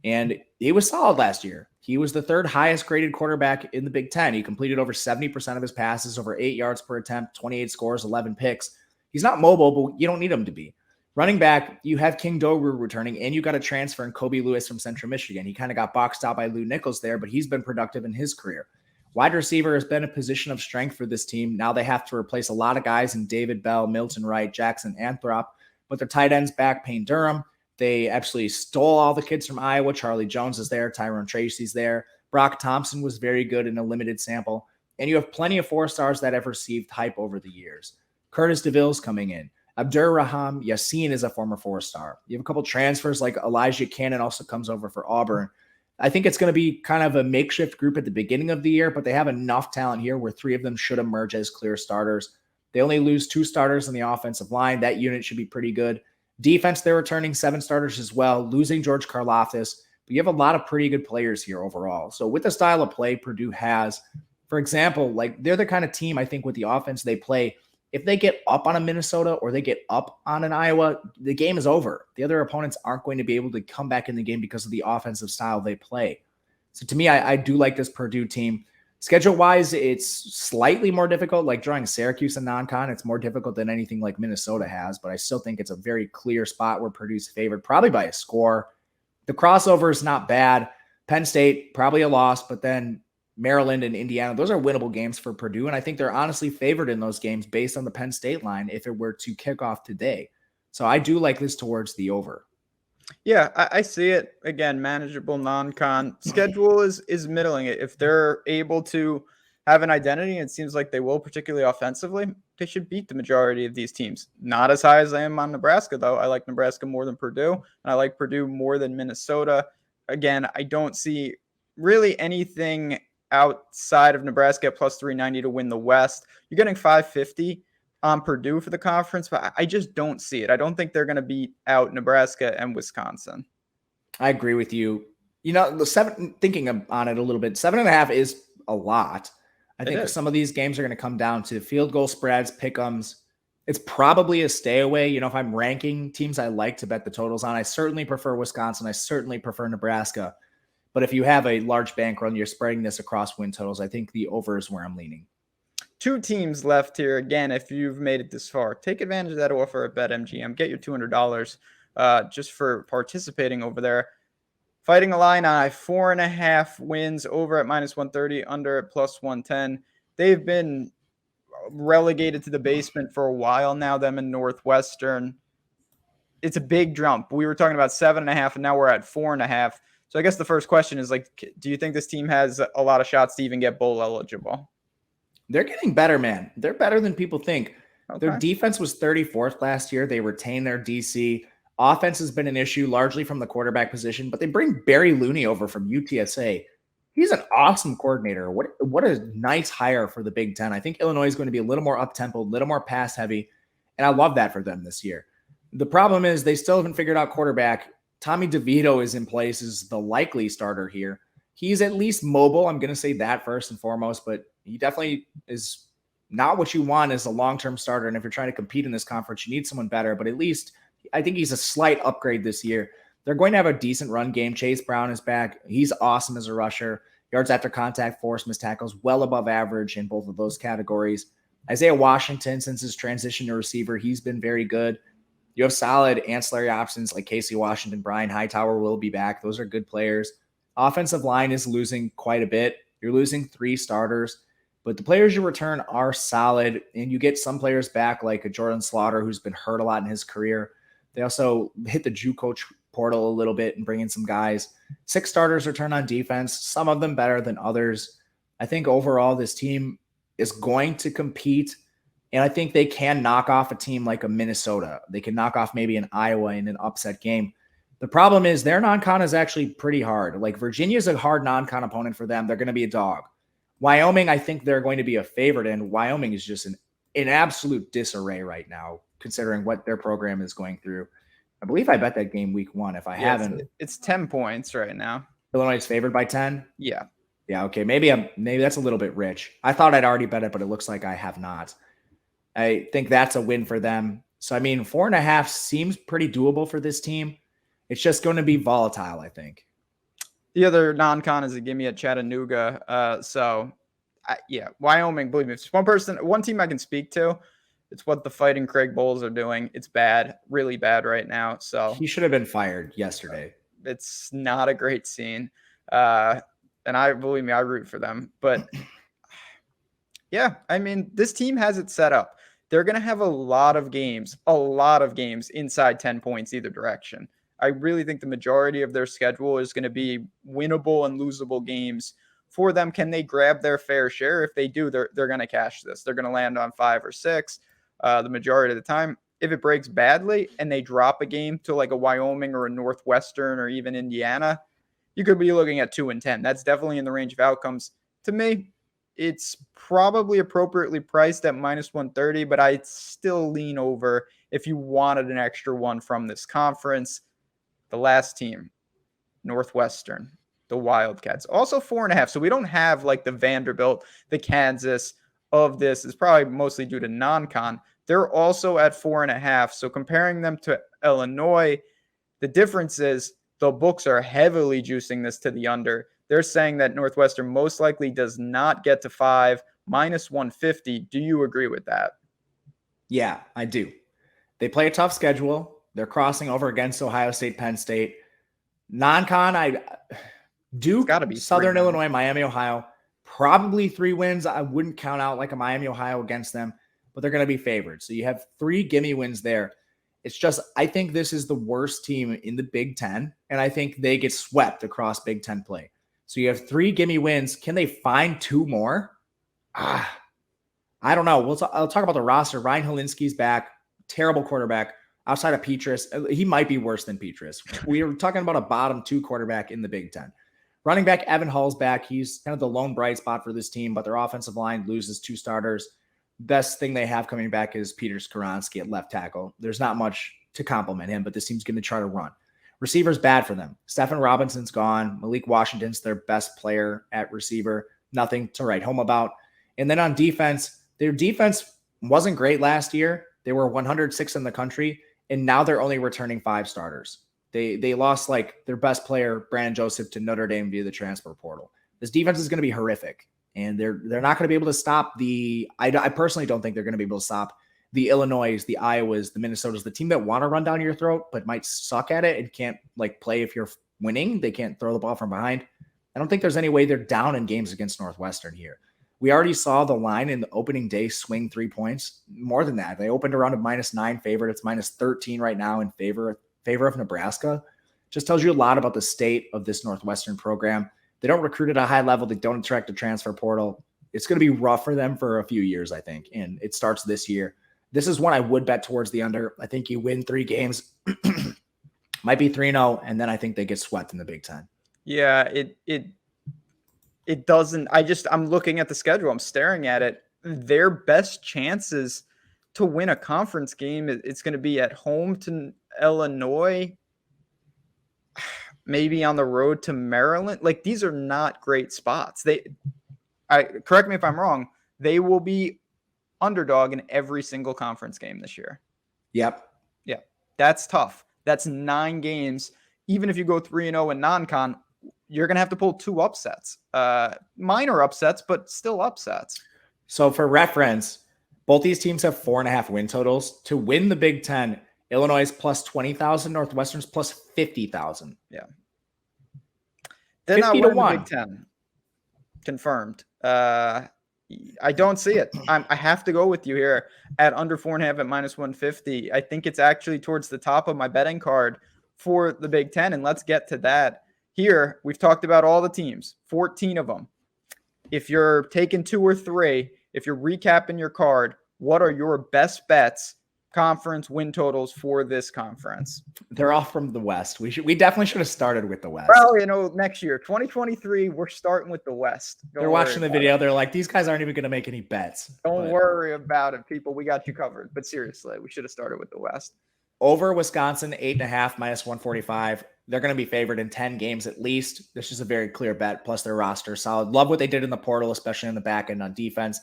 And he was solid last year. He was the 3rd highest graded quarterback in the Big Ten. He completed over 70% of his passes, over 8 yards per attempt, 28 scores, 11 picks. He's not mobile, but you don't need him to be. Running back, you have King Doru returning, and you got a transfer in Kobe Lewis from Central Michigan. He kind of got boxed out by Lou Nichols there, but he's been productive in his career. Wide receiver has been a position of strength for this team. Now they have to replace a lot of guys in David Bell, Milton Wright, Jackson Anthrop, but their tight ends back, Payne Durham. They actually stole all the kids from Iowa. Charlie Jones is there. Tyrone Tracy's there. Brock Thompson was very good in a limited sample. And you have plenty of 4-stars that have received hype over the years. Curtis DeVille's coming in. Abdur-Rahim Yassin is a former 4-star. You have a couple transfers like Elijah Cannon also comes over for Auburn. I think it's going to be kind of a makeshift group at the beginning of the year, but they have enough talent here where 3 of them should emerge as clear starters. They only lose 2 starters on the offensive line. That unit should be pretty good. Defense, they're returning 7 starters as well, losing George Karlaftis. But you have a lot of pretty good players here overall. So with the style of play Purdue has, for example, like they're the kind of team I think with the offense they play, if they get up on a Minnesota or they get up on an Iowa, the game is over. The other opponents aren't going to be able to come back in the game because of the offensive style they play. So to me, I do like this Purdue team. Schedule-wise, it's slightly more difficult, like drawing Syracuse and non-con. It's more difficult than anything like Minnesota has, but I still think it's a very clear spot where Purdue's favored, probably by a score. The crossover is not bad. Penn State, probably a loss, but then Maryland and Indiana, those are winnable games for Purdue, and I think they're honestly favored in those games based on the Penn State line if it were to kick off today. So I do like this towards the over. Yeah, I see it. Again, manageable non-con. Schedule is middling. If they're able to have an identity, it seems like they will, particularly offensively, they should beat the majority of these teams. Not as high as I am on Nebraska, though. I like Nebraska more than Purdue, and I like Purdue more than Minnesota. Again, I don't see really anything outside of Nebraska at plus 390 to win the West. You're getting 550 on Purdue for the conference, but I just don't see it. I don't think they're going to beat out Nebraska and Wisconsin. I agree with you. You know, thinking on it a little bit, 7.5 is a lot. I think some of these games are going to come down to field goal spreads, pick'ems. It's probably a stay away. You know, if I'm ranking teams I like to bet the totals on, I certainly prefer Wisconsin. I certainly prefer Nebraska. But if you have a large bankroll and you're spreading this across win totals, I think the over is where I'm leaning. 2 teams left here. Again, if you've made it this far, take advantage of that offer at BetMGM. Get your $200 just for participating over there. Fighting Illini, 4.5 wins over at -130, under at +110. They've been relegated to the basement for a while now, them and Northwestern. It's a big jump. We were talking about 7.5, and now we're at 4.5. So I guess the first question is, like, do you think this team has a lot of shots to even get bowl eligible? They're getting better, man. They're better than people think. Okay. Their defense was 34th last year. They retained their DC. Offense has been an issue largely from the quarterback position, but they bring Barry Looney over from UTSA. He's an awesome coordinator. What a nice hire for the Big Ten. I think Illinois is going to be a little more up-tempo, a little more pass-heavy, and I love that for them this year. The problem is they still haven't figured out quarterback. Tommy DeVito is in place as the likely starter here. He's at least mobile. I'm going to say that first and foremost, but he definitely is not what you want as a long-term starter. And if you're trying to compete in this conference, you need someone better, but at least I think he's a slight upgrade this year. They're going to have a decent run game. Chase Brown is back. He's awesome as a rusher. Yards after contact, forced missed tackles, well above average in both of those categories. Isaiah Washington, since his transition to receiver, he's been very good. You have solid ancillary options like Casey Washington, Brian Hightower will be back. Those are good players. Offensive line is losing quite a bit. You're losing 3 starters, but the players you return are solid, and you get some players back like a Jordan Slaughter, who's been hurt a lot in his career. They also hit the JUCO portal a little bit and bring in some guys. 6 starters return on defense, some of them better than others. I think overall this team is going to compete, and I think they can knock off a team like a Minnesota. They can knock off maybe an Iowa in an upset game. The problem is their non-con is actually pretty hard. Like Virginia's a hard non-con opponent for them. They're going to be a dog. Wyoming, I think they're going to be a favorite, and Wyoming is just in absolute disarray right now, considering what their program is going through. I believe I bet that game week 1. If I haven't, it's 10 points right now. Illinois is favored by 10. Yeah. Okay. Maybe that's a little bit rich. I thought I'd already bet it, but it looks like I have not. I think that's a win for them. So, I mean, 4.5 seems pretty doable for this team. It's just going to be volatile, I think. The other non-con is a gimme at Chattanooga. Wyoming, believe me, if it's one team I can speak to, it's what the Fighting Craig Bulls are doing. It's bad, really bad right now. So he should have been fired yesterday. It's not a great scene. And believe me, I root for them. But yeah, I mean, this team has it set up. They're going to have a lot of games inside 10 points either direction. I really think the majority of their schedule is going to be winnable and losable games for them. Can they grab their fair share? If they do, they're going to cash this. They're going to land on 5 or 6 the majority of the time. If it breaks badly and they drop a game to like a Wyoming or a Northwestern or even Indiana, you could be looking at 2-10. That's definitely in the range of outcomes. To me, it's probably appropriately priced at -130, but I'd still lean over if you wanted an extra one from this conference. The last team, Northwestern, the Wildcats, also 4.5. So we don't have like the Vanderbilt, the Kansas of this. Is probably mostly due to non-con. They're also at 4.5. So comparing them to Illinois, the difference is the books are heavily juicing this to the under. They're saying that Northwestern most likely does not get to 5, -150. Do you agree with that? Yeah, I do. They play a tough schedule. They're crossing over against Ohio State, Penn State. Non-con, Duke, gotta be Southern Illinois, Miami, Ohio. Probably 3 wins. I wouldn't count out like a Miami, Ohio against them, but they're going to be favored. So you have 3 gimme wins there. It's just, I think this is the worst team in the Big Ten, and I think they get swept across Big Ten play. So you have 3 gimme wins. Can they find 2 more? I don't know. I'll talk about the roster. Ryan Helinski's back. Terrible quarterback. Outside of Petrus, he might be worse than Petrus. We are talking about a bottom 2 quarterback in the Big Ten. Running back Evan Hall's back. He's kind of the lone bright spot for this team, but their offensive line loses 2 starters. Best thing they have coming back is Peter Skoronski at left tackle. There's not much to compliment him, but this team's going to try to run. Receiver's bad for them. Stephen Robinson's gone. Malik Washington's their best player at receiver. Nothing to write home about. And then on defense, their defense wasn't great last year. They were 106 in the country, and now they're only returning 5 starters. They lost like their best player, Brandon Joseph, to Notre Dame via the transfer portal. This defense is going to be horrific, and they're not going to be able to stop I personally don't think they're going to be able to stop the Illinois, the Iowas, the Minnesotas, the team that want to run down your throat but might suck at it and can't like play if you're winning. They can't throw the ball from behind. I don't think there's any way they're down in games against Northwestern here. We already saw the line in the opening day swing 3 points. More than that, they opened around a -9 favorite. It's -13 right now in favor of Nebraska. Just tells you a lot about the state of this Northwestern program. They don't recruit at a high level. They don't attract a transfer portal. It's going to be rough for them for a few years, I think, and it starts this year. This is one I would bet towards the under. I think you win 3 games, might be 3-0, and then I think they get swept in the Big Ten. Yeah, it doesn't. I'm looking at the schedule. I'm staring at it. Their best chances to win a conference game, it's going to be at home to Illinois, maybe on the road to Maryland. Like, these are not great spots. Correct me if I'm wrong. They will be underdog in every single conference game this year. Yep. Yeah, that's tough. That's 9 games. Even if you go 3-0 in non-con, you're going to have to pull 2 upsets. Minor upsets, but still upsets. So for reference, both these teams have 4.5 win totals. To win the Big Ten, Illinois is plus 20,000, Northwestern's plus 50,000. Yeah. They're not winning the Big Ten. Confirmed. I don't see it. I have to go with you here at under 4.5 at -150. I think it's actually towards the top of my betting card for the Big Ten, and let's get to that. Here, we've talked about all the teams, 14 of them. If you're taking 2 or 3, if you're recapping your card, what are your best bets, conference win totals for this conference? They're all from the West. We definitely should have started with the West. Well, next year, 2023, we're starting with the West. They're watching the video. They're like, these guys aren't even going to make any bets. Don't worry about it, people. We got you covered. But seriously, we should have started with the West. Over Wisconsin, 8.5 -145. They're going to be favored in 10 games at least. This is a very clear bet. Plus their roster solid. Love what they did in the portal, especially in the back end on defense.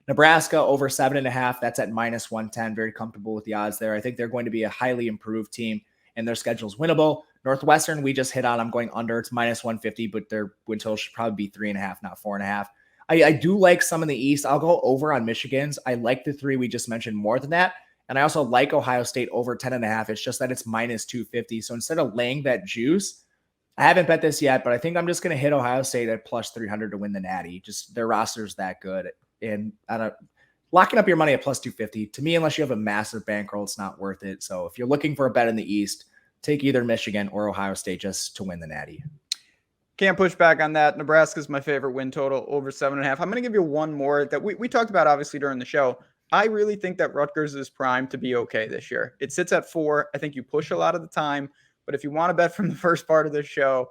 Nebraska over 7.5. That's at -110. Very comfortable with the odds there. I think they're going to be a highly improved team and their schedule's winnable. Northwestern, we just hit on. I'm going under. It's -150, but their win total should probably be 3.5, not 4.5. I do like some in the East. I'll go over on Michigan's. I like the 3 we just mentioned more than that. And I also like Ohio State over 10.5. It's just that it's -250. So instead of laying that juice, I haven't bet this yet, but I think I'm just going to hit Ohio State at plus 300 to win the Natty. Just their roster's that good. And locking up your money at plus 250, to me, unless you have a massive bankroll, it's not worth it. So if you're looking for a bet in the East, take either Michigan or Ohio State just to win the Natty. Can't push back on that. Nebraska's my favorite win total, over 7.5. I'm going to give you one more that we talked about, obviously, during the show. I really think that Rutgers is primed to be okay this year. It sits at 4. I think you push a lot of the time. But if you want to bet from the first part of this show,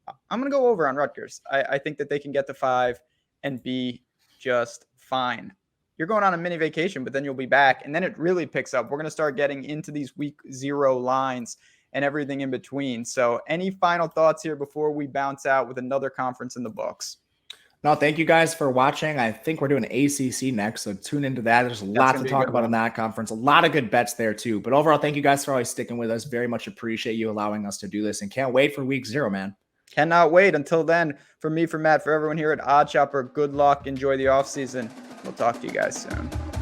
I'm going to go over on Rutgers. I think that they can get to 5 and be just fine. You're going on a mini vacation, but then you'll be back. And then it really picks up. We're going to start getting into these week 0 lines and everything in between. So any final thoughts here before we bounce out with another conference in the books? No, thank you guys for watching. I think we're doing ACC next, so tune into that. There's a lot to talk about in that conference. A lot of good bets there, too. But overall, thank you guys for always sticking with us. Very much appreciate you allowing us to do this, and can't wait for week 0, man. Cannot wait. Until then, for me, for Matt, for everyone here at Odd Shopper, good luck. Enjoy the offseason. We'll talk to you guys soon.